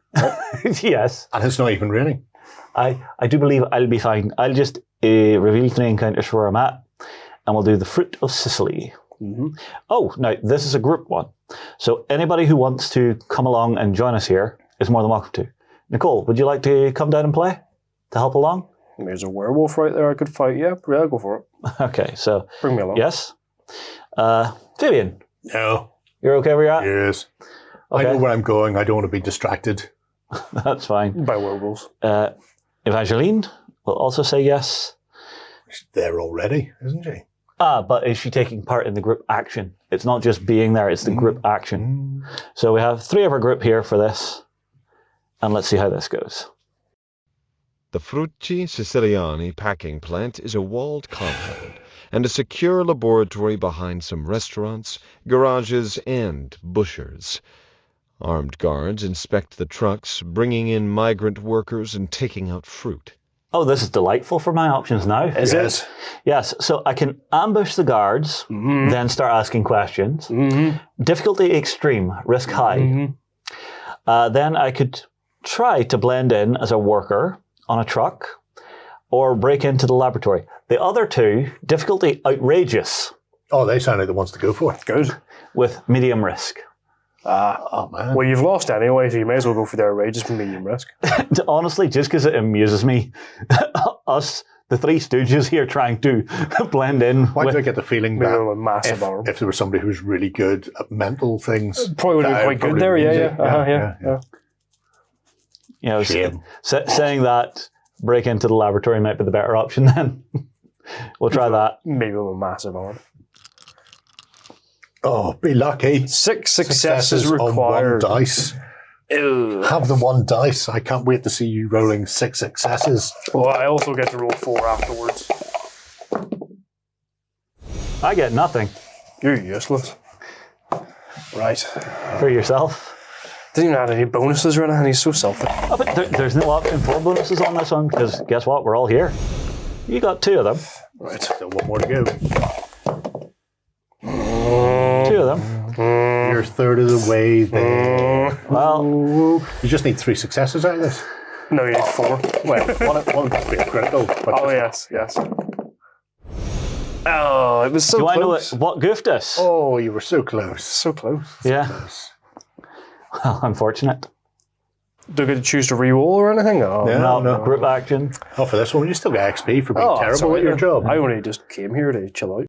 S1: yes,
S2: And it's not even raining.
S1: I do believe I'll be fine. I'll just reveal 3 encounters where I'm at, and we'll do the Fruit of Sicily.
S3: Mm-hmm.
S1: Oh, now this is a group one. So anybody who wants to come along and join us here is more than welcome to. Nicole, would you like to come down and play to help along?
S3: There's a werewolf right there I could fight. Yeah, I'll go for it.
S1: Okay, so
S3: Bring me along.
S1: yes. Fabian,
S2: No.
S1: you're okay where you're at?
S2: Yes.
S1: Okay.
S2: I know where I'm going. I don't want to be distracted.
S1: That's fine.
S3: By werewolves.
S1: Evangeline will also say yes.
S2: She's there already, isn't she?
S1: But is she taking part in the group action? It's not just being there, it's the group action. So we have 3 of our group here for this. And let's see how this goes.
S4: The Frutti Siciliani packing plant is a walled compound and a secure laboratory behind some restaurants, garages, and bushers. Armed guards inspect the trucks, bringing in migrant workers and taking out fruit.
S1: Oh, this is delightful for my options now.
S3: Is
S2: Yes.
S3: it?
S1: Yes, so I can ambush the guards, then start asking questions. Difficulty extreme, risk high. Then I could try to blend in as a worker on a truck or break into the laboratory. The other 2, difficulty outrageous
S2: Oh, they sound like the ones to go for.
S3: Good.
S1: with medium risk.
S2: Oh man.
S3: Well, you've lost anyway, so you may as well go for the outrageous medium risk.
S1: Honestly, just because it amuses me, us, the 3 stooges here trying to blend in
S2: Why
S1: with...
S2: do I get the feeling
S3: Maybe
S2: that
S3: with a massive arm.
S2: if there was somebody who's really good at mental things,
S3: Probably would have
S2: that
S3: been quite good
S2: probably
S3: there,
S2: means
S3: yeah.
S2: it.
S3: Yeah.
S1: You know,
S2: Shame.
S1: saying that break into the laboratory might be the better option then. We'll try that.
S3: Maybe with a massive arm.
S2: Oh, be lucky.
S3: 6 successes
S2: on 1
S3: required.
S2: dice.
S3: Ew.
S2: Have the 1 dice. I can't wait to see you rolling 6 successes.
S3: Well, I also get to roll 4 afterwards.
S1: I get nothing.
S3: You're useless. Right.
S1: For yourself.
S3: Didn't even add any bonuses or anything. He's so selfish.
S1: Oh, but there's no option for bonuses on this one, because guess what? We're all here. You got 2 of them.
S3: Right.
S2: Still 1 more to go.
S1: 2 of them.
S2: You're a third of the way there.
S1: Well,
S2: You just need 3 successes out of this.
S3: No, you need 4.
S2: Well, one has to be a critical. But
S3: Oh, yes. Oh, it was so
S1: do I know
S3: close.
S1: what goofed us?
S2: Oh, you were so close.
S3: So close.
S1: Yeah. Well, unfortunate.
S3: Do I get to choose to re-roll or anything? Oh,
S2: Yeah.
S1: No, group action.
S2: Oh, for this one, you still get XP for being terrible
S3: sorry,
S2: at your job.
S3: I only just came here to chill out.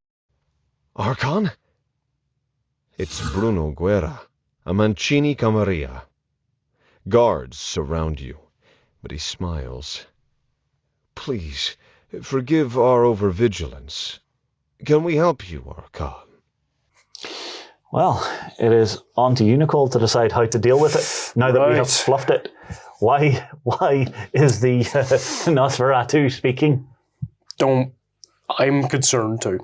S4: Archon? It's Bruno Guerra, a Mancini Camarilla. Guards surround you, but he smiles. Please, forgive our overvigilance. Can we help you, Archon?
S1: Well, it is on to you, Nicole, to decide how to deal with it now that we have
S3: Right.
S1: fluffed it. Why is the Nosferatu speaking?
S3: I'm concerned too.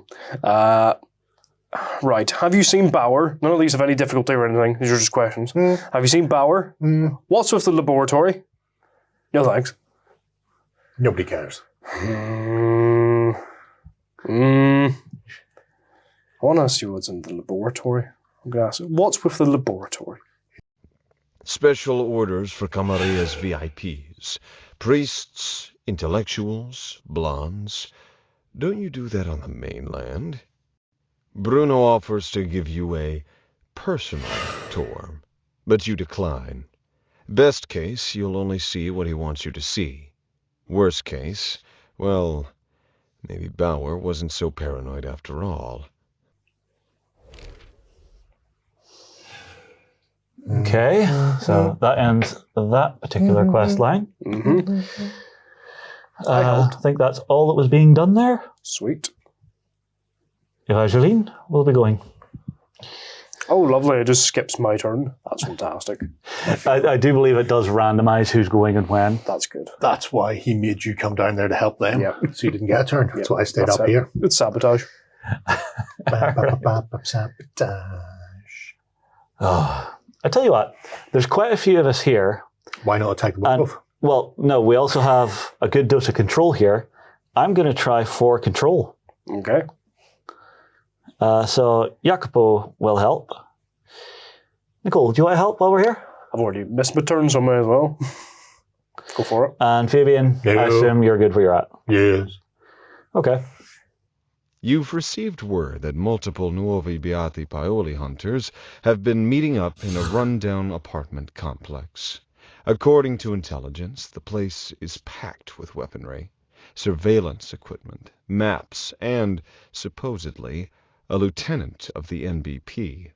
S3: Right. Have you seen Bauer? None of these have any difficulty or anything. These are just questions. Have you seen Bauer? What's with the laboratory? No thanks.
S2: Nobody cares.
S3: I want to ask you what's in the laboratory. I'm going to ask you, what's with the laboratory?
S4: Special orders for Camarilla's VIPs. Priests, intellectuals, blondes. Don't you do that on the mainland? Bruno offers to give you a personal tour, but you decline. Best case, you'll only see what he wants you to see. Worst case, well, maybe Bauer wasn't so paranoid after all.
S1: Okay, so that ends that particular quest line. I think that's all that was being done there.
S3: Sweet.
S1: Evangeline will be going.
S3: Oh, lovely. It just skips my turn. That's fantastic.
S1: I do believe it does randomize who's going and when.
S3: That's good.
S2: That's why he made you come down there to help them.
S3: Yeah.
S2: So you didn't get a turn. That's why I stayed
S3: That's
S2: up
S3: it.
S2: here.
S3: It's sabotage.
S2: Sabotage.
S1: Oh, I tell you what, there's quite a few of us here.
S2: Why not attack the wolf?
S1: Well, no, we also have a good dose of control here. I'm going to try 4 control.
S3: Okay.
S1: So Jacopo will help. Nicole, do you want to help while we're here?
S3: I've already missed my turn, so I may as well. Go for it.
S1: And Fabian,
S2: No.
S1: I assume you're good where you're at.
S2: Yes.
S1: Okay.
S4: You've received word that multiple Nuovi Beati Paoli hunters have been meeting up in a rundown apartment complex. According to intelligence, the place is packed with weaponry, surveillance equipment, maps, and, supposedly, a lieutenant of the NBP.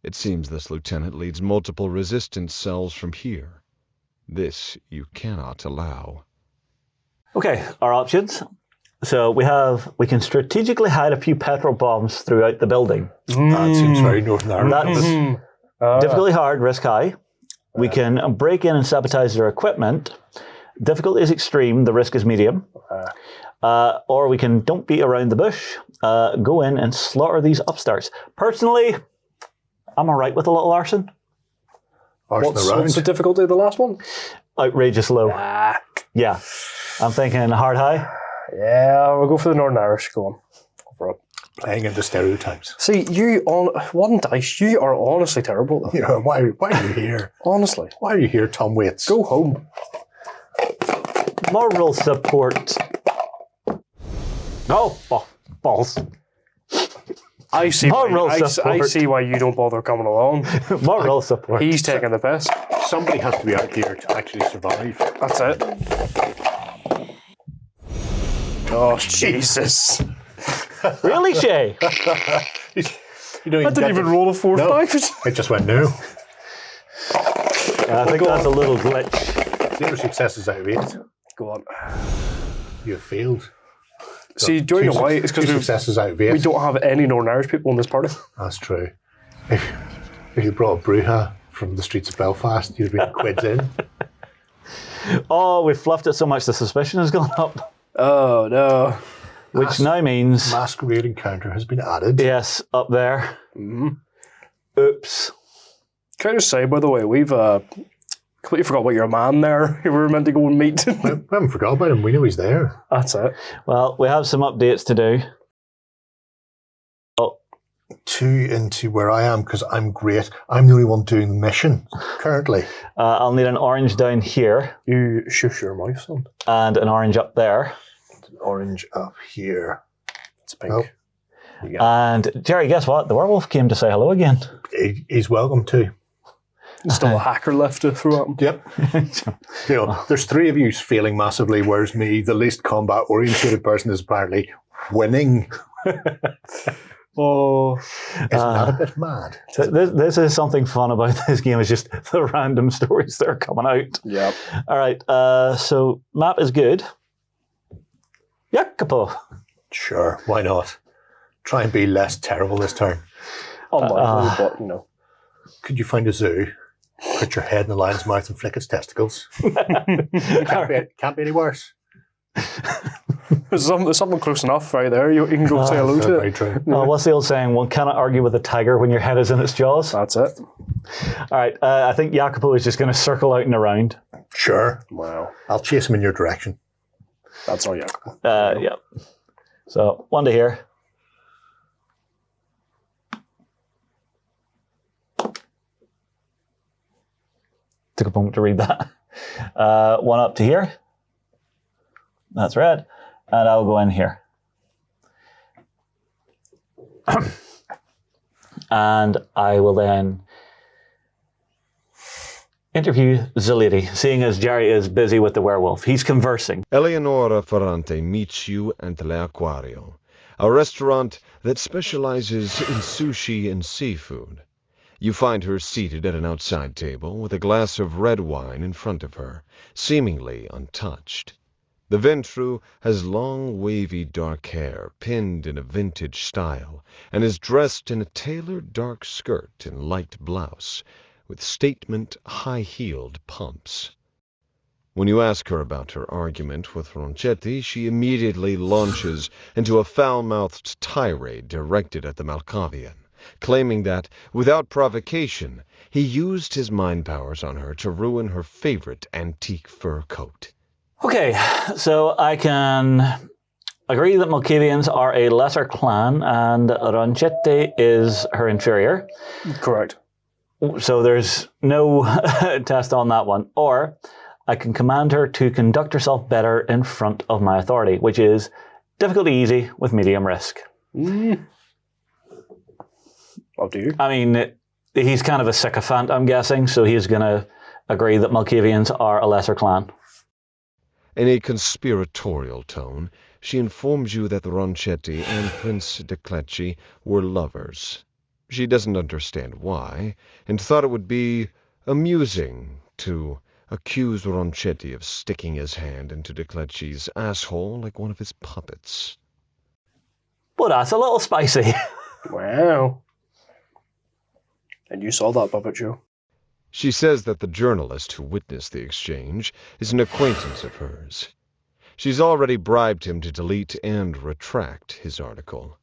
S4: It seems this lieutenant leads multiple resistance cells from here. This you cannot allow.
S1: Okay, our options. So we can strategically hide a few petrol bombs throughout the building.
S2: That seems very Northern Ireland.
S1: That's difficulty hard, risk high. We can break in and sabotage their equipment. Difficulty is extreme, the risk is medium. Or we can don't beat around the bush, go in and slaughter these upstarts. Personally, I'm all right with a little arson.
S2: Arson
S3: What's
S2: around.
S3: the difficulty of the last one?
S1: Outrageous low. Yeah. I'm thinking hard high.
S3: Yeah, we'll go for the Northern Irish. Go on. Go for it.
S2: Playing into stereotypes.
S3: See, you on 1 dice, you are honestly terrible. Though.
S2: You know, why are you here?
S3: Honestly.
S2: Why are you here, Tom Waits?
S3: Go home.
S1: Moral support. Oh, balls.
S3: I see.
S1: Moral
S3: I
S1: support.
S3: see why you don't bother coming along.
S1: Moral support.
S3: He's taking the piss.
S2: Somebody has to be out here to actually survive.
S3: That's it. Oh, Jesus.
S1: Really, Shay?
S2: You don't
S3: I didn't even roll a 4th
S2: No.
S3: dice.
S2: It just went no.
S1: I think that's a little glitch.
S2: 0 successes out of 8.
S3: Go on.
S2: You have failed.
S3: See, do you know why? It's
S2: 2
S3: because
S2: successes out of 8.
S3: we don't have any Northern Irish people in this party.
S2: That's true. If you brought a Bruja from the streets of Belfast. You'd be quids in.
S1: Oh, we've fluffed it so much the suspicion has gone up.
S3: Oh, no.
S1: Which now means...
S2: Masquerade encounter has been added.
S1: Yes, up there.
S3: Mm-hmm.
S1: Oops.
S3: Can I just say, by the way, we've completely forgot about your man there who we were meant to go and meet.
S2: We haven't forgot about him. We know he's there.
S3: That's it.
S1: Well, we have some updates to do.
S2: 2 into where I am because I'm great. I'm the only one doing the mission currently.
S1: I'll need an orange down here
S3: You shush your mouth, son.
S1: and an orange up there.
S2: Orange up here.
S3: It's pink.
S2: Oh.
S3: You got
S1: And Jerry, guess what? The werewolf came to say hello again.
S2: He's welcome too.
S3: Still a hacker left to throw at him.
S2: Yep. You know, there's 3 of you failing massively, whereas me, the least combat oriented person, is apparently winning.
S3: Oh,
S2: Isn't that a bit mad?
S1: This is something fun about this game, is just the random stories that are coming out.
S3: yep.
S1: All right, so map is good. Jacopo.
S2: Sure, why not? Try and be less terrible this turn.
S3: Unlikely, but, you know.
S2: Could you find a zoo? Put your head in the lion's mouth and flick its testicles. Can't be any worse.
S3: There's something close enough right there. You can go say hello
S2: That's
S3: to
S2: very
S3: it.
S2: true.
S1: What's the old saying? One cannot argue with a tiger when your head is in its jaws.
S3: That's it.
S1: All right, I think Jacopo is just going to circle out and around.
S2: Sure.
S3: Wow.
S2: I'll chase him in your direction.
S3: That's all, yeah.
S1: Yeah. So, one to here. Took a moment to read that. One up to here. That's red. And I'll go in here. And I will then interview the lady, seeing as Jerry is busy with the werewolf. He's conversing.
S4: Eleonora Ferrante meets you at Le Aquario, a restaurant that specializes in sushi and seafood. You find her seated at an outside table with a glass of red wine in front of her, seemingly untouched. The Ventru has long, wavy dark hair, pinned in a vintage style, and is dressed in a tailored dark skirt and light blouse, with statement high-heeled pumps. When you ask her about her argument with Ronchetti, she immediately launches into a foul-mouthed tirade directed at the Malkavian, claiming that, without provocation, he used his mind powers on her to ruin her favorite antique fur coat.
S1: Okay, so I can agree that Malkavians are a lesser clan and Ronchetti is her inferior.
S3: Correct.
S1: So there's no test on that one. Or I can command her to conduct herself better in front of my authority, which is difficulty easy with medium risk.
S3: Up to you.
S1: I mean, he's kind of a sycophant, I'm guessing, so he's going to agree that Malkavians are a lesser clan.
S4: In a conspiratorial tone, she informs you that Ronchetti and Prince de Clecci were lovers. She doesn't understand why, and thought it would be amusing to accuse Ronchetti of sticking his hand into de Clecci's asshole like one of his puppets.
S1: But that's a little spicy.
S3: Wow. And you saw that puppet show?
S4: She says that the journalist who witnessed the exchange is an acquaintance of hers. She's already bribed him to delete and retract his article.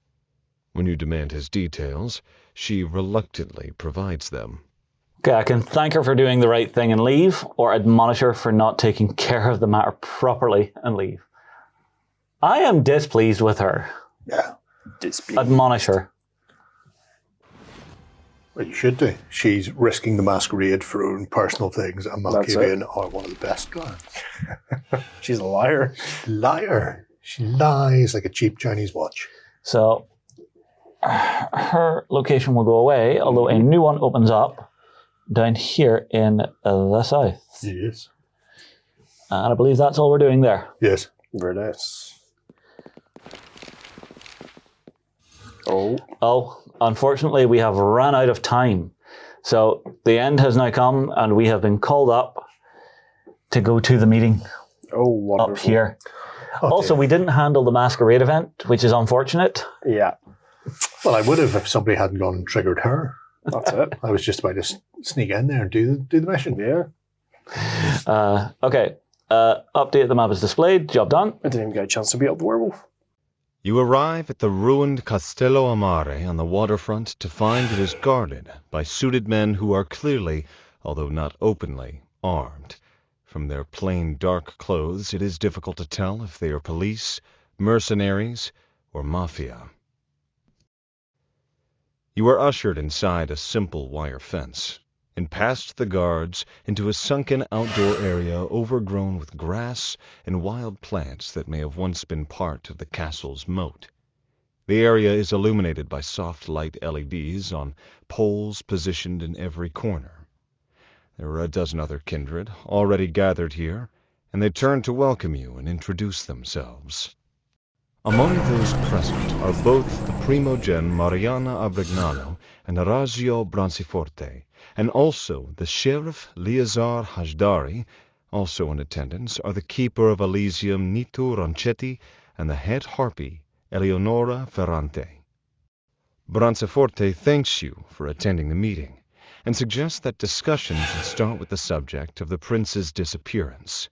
S4: When you demand his details, she reluctantly provides them.
S1: Okay, I can thank her for doing the right thing and leave, or admonish her for not taking care of the matter properly and leave. I am displeased with her.
S2: Yeah.
S1: Admonish her.
S2: Well, you should do. She's risking the masquerade for her own personal things, and Malkavian are one of the best clans.
S3: She's a liar.
S2: Liar. She lies like a cheap Chinese watch.
S1: So her location will go away, although a new one opens up down here in the south.
S2: Yes.
S1: And I believe that's all we're doing there.
S2: Yes.
S3: Very nice.
S1: Oh, unfortunately, we have run out of time. So the end has now come, and we have been called up to go to the meeting
S3: Oh, wonderful.
S1: up here.
S2: Oh,
S1: Also,
S2: dear.
S1: we didn't handle the masquerade event, which is unfortunate.
S3: Yeah.
S2: Well, I would have if somebody hadn't gone and triggered her.
S3: That's it.
S2: I was just about to sneak in there and do the mission.
S3: Yeah.
S1: Okay. Update the map is displayed. Job done.
S3: I didn't even get a chance to beat up the werewolf.
S4: You arrive at the ruined Castello Amare on the waterfront to find it is guarded by suited men who are clearly, although not openly, armed. From their plain dark clothes, it is difficult to tell if they are police, mercenaries, or mafia. You are ushered inside a simple wire fence, and past the guards into a sunken outdoor area overgrown with grass and wild plants that may have once been part of the castle's moat. The area is illuminated by soft light LEDs on poles positioned in every corner. There are a dozen other kindred already gathered here, and they turn to welcome you and introduce themselves. Among those present are both the primogen Mariana Abrignano and Orazio Branciforte, and also the Sheriff Eleazar Hajdari. Also in attendance are the Keeper of Elysium Nitu Ronchetti and the Head Harpy Eleonora Ferrante. Branciforte thanks you for attending the meeting, and suggests that discussion should start with the subject of the prince's disappearance.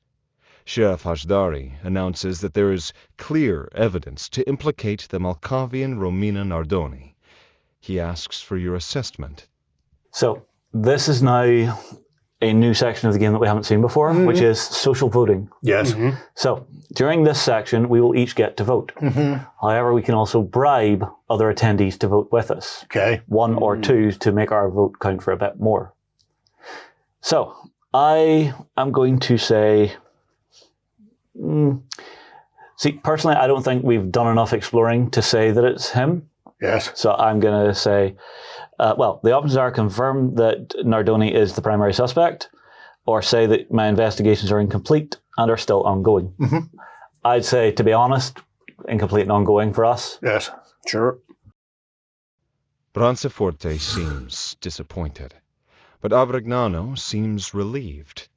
S4: Sheriff Hajdari announces that there is clear evidence to implicate the Malkavian Romina Nardoni. He asks for your assessment.
S1: So this is now a new section of the game that we haven't seen before, which is social voting.
S2: Yes.
S1: So during this section, we will each get to vote. However, we can also bribe other attendees to vote with us.
S2: Okay.
S1: One or two to make our vote count for a bit more. So I am going to say, see, personally, I don't think we've done enough exploring to say that it's him.
S2: Yes.
S1: So I'm going to say, well, the options are confirm that Nardoni is the primary suspect, or say that my investigations are incomplete and are still ongoing. I'd say, to be honest, incomplete and ongoing for us.
S2: Yes.
S3: Sure.
S4: Branciforte seems disappointed, but Abrignano seems relieved.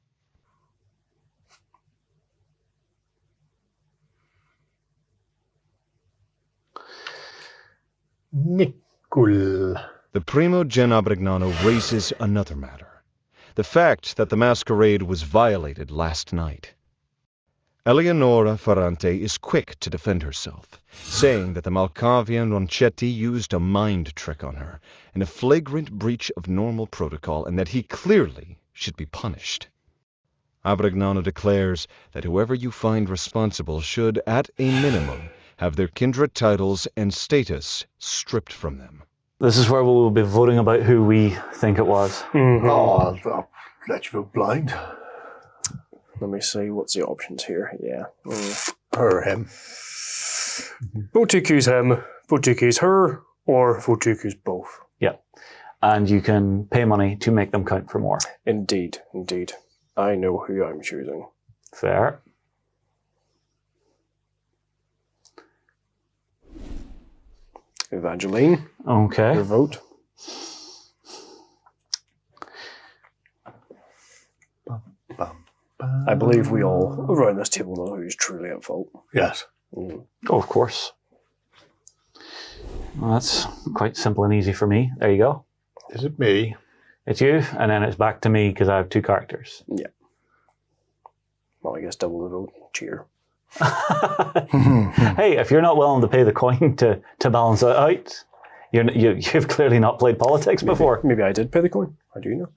S2: Nicol.
S4: The primogen Abrignano raises another matter, the fact that the masquerade was violated last night. Eleonora Ferrante is quick to defend herself, saying that the Malkavian Ronchetti used a mind trick on her in a flagrant breach of normal protocol and that he clearly should be punished. Abrignano declares that whoever you find responsible should, at a minimum, have their kindred titles and status stripped from them.
S1: This is where we will be voting about who we think it was.
S2: Oh, I'll let you vote blind.
S3: Let me see, what's the options here? Yeah.
S2: Or him.
S3: Vote to accuse him, vote to accuse her, or vote to accuse both.
S1: Yeah. And you can pay money to make them count for more.
S3: Indeed, indeed. I know who I'm choosing.
S1: Fair.
S3: Evangeline,
S1: Okay.
S3: your vote. I believe we all around this table know who's truly at fault.
S2: Yes.
S1: Oh, of course. Well, that's quite simple and easy for me. There you go.
S2: Is it me?
S1: It's you, and then it's back to me because I have two characters.
S3: Yeah. Well, I guess double the vote. Cheer.
S1: Hey, if you're not willing to pay the coin to balance it out, you've clearly not played politics before.
S3: Maybe I did pay the coin. How do you know?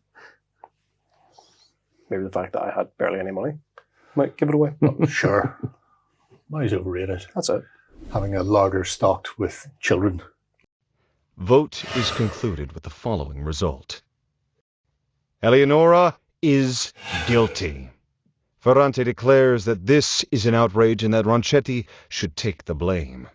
S3: Maybe the fact that I had barely any money might give it away.
S2: Sure. Money's overrated.
S3: That's it.
S2: Having a larder stocked with children.
S4: Vote is concluded with the following result. Eleonora is guilty. Ferrante declares that this is an outrage and that Ronchetti should take the blame.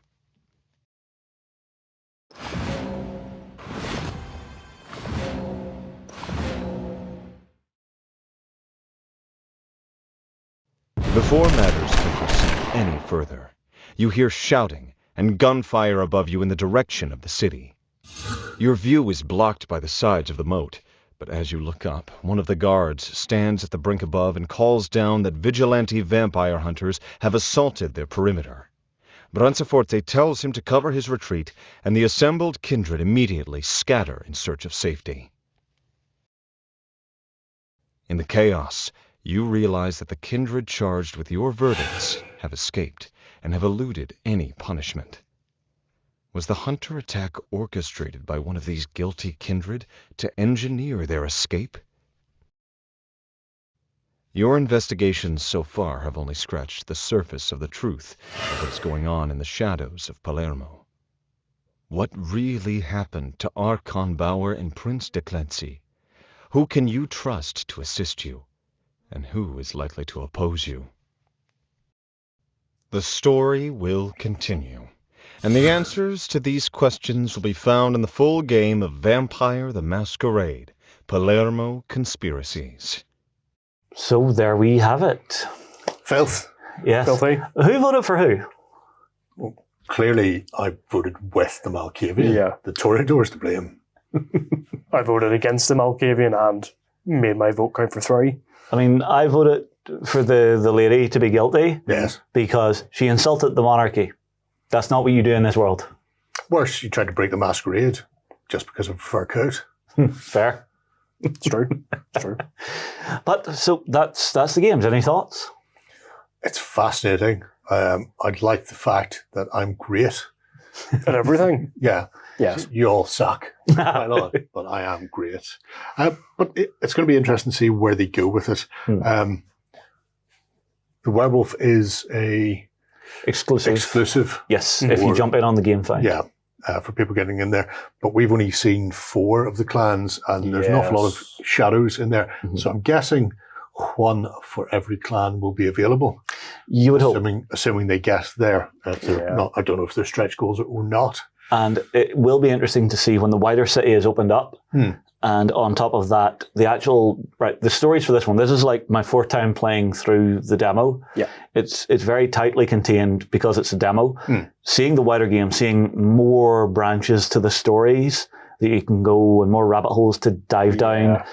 S4: Before matters can proceed any further, you hear shouting and gunfire above you in the direction of the city. Your view is blocked by the sides of the moat, but as you look up, one of the guards stands at the brink above and calls down that vigilante vampire hunters have assaulted their perimeter. Branciforte tells him to cover his retreat, and the assembled kindred immediately scatter in search of safety. In the chaos, you realize that the kindred charged with your verdicts have escaped and have eluded any punishment. Was the hunter attack orchestrated by one of these guilty kindred to engineer their escape? Your investigations so far have only scratched the surface of the truth of what's going on in the shadows of Palermo. What really happened to Archon Bauer and Prince de Clency? Who can you trust to assist you? And who is likely to oppose you? The story will continue, and the answers to these questions will be found in the full game of Vampire the Masquerade, Palermo Conspiracies.
S1: So there we have it.
S2: Filth.
S1: Yes.
S3: Filthy.
S1: Who voted for who?
S2: Well, clearly, I voted with the Malkavian.
S3: Yeah.
S2: The Toreador's to blame.
S3: I voted against the Malkavian and made my vote count for 3.
S1: I mean, I voted for the lady to be guilty.
S2: Yes.
S1: Because she insulted the monarchy. That's not what you do in this world.
S2: Worse, you tried to break the Masquerade just because of a fur coat.
S1: Fair.
S3: It's true. It's true.
S1: But so that's the games. Any thoughts?
S2: It's fascinating. I'd like the fact that I'm great.
S3: And everything.
S2: Yeah.
S3: Yes.
S2: You all suck. I know it, but I am great. But it's going to be interesting to see where they go with it. The werewolf is a exclusive.
S1: Yes, if you jump in on the Gamefound.
S2: Yeah, for people getting in there. But we've only seen 4 of the clans, and there's an awful lot of shadows in there.
S1: Mm-hmm.
S2: So I'm guessing 1 for every clan will be available.
S1: You would hope.
S2: Assuming they get there. If they're not, I don't know if they're stretch goals or not.
S1: And it will be interesting to see when the wider city is opened up. And on top of that, the stories for this one, this is like my 4th time playing through the demo.
S3: Yeah.
S1: It's very tightly contained because it's a demo. Seeing the wider game, seeing more branches to the stories that you can go and more rabbit holes to dive down,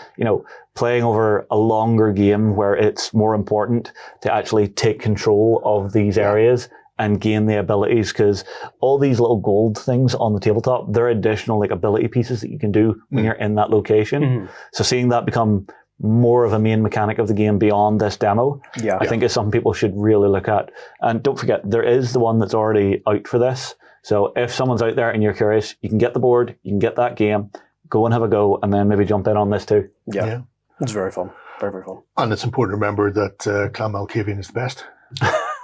S1: playing over a longer game where it's more important to actually take control of these areas and gain the abilities, because all these little gold things on the tabletop, they're additional ability pieces that you can do when you're in that location. So seeing that become more of a main mechanic of the game beyond this demo, I think is something people should really look at. And don't forget, there is the one that's already out for this. So if someone's out there and you're curious, you can get the board, you can get that game, go and have a go, and then maybe jump in on this too.
S3: Yeah. It's very fun. Very, very fun.
S2: And it's important to remember that Clan Malkavian is the best.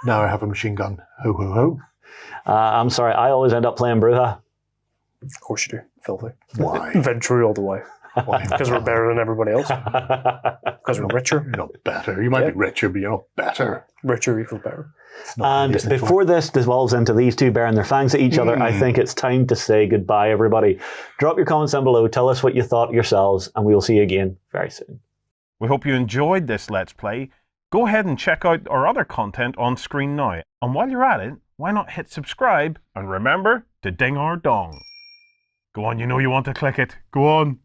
S2: Now I have a machine gun. Ho, ho, ho.
S1: I'm sorry, I always end up playing Bruja.
S3: Of course you do. Filthy.
S2: Why?
S3: Venturi all the way.
S2: Why?
S3: Because we're better than everybody else. Because we're richer.
S2: You're not better. You might be richer, but you're not better.
S3: Richer equals better.
S1: And before this devolves into these two bearing their fangs at each other, I think it's time to say goodbye, everybody. Drop your comments down below, tell us what you thought yourselves, and we will see you again very soon.
S5: We hope you enjoyed this Let's Play. Go ahead and check out our other content on screen now. And while you're at it, why not hit subscribe and remember to ding our dong. Go on, you know you want to click it. Go on.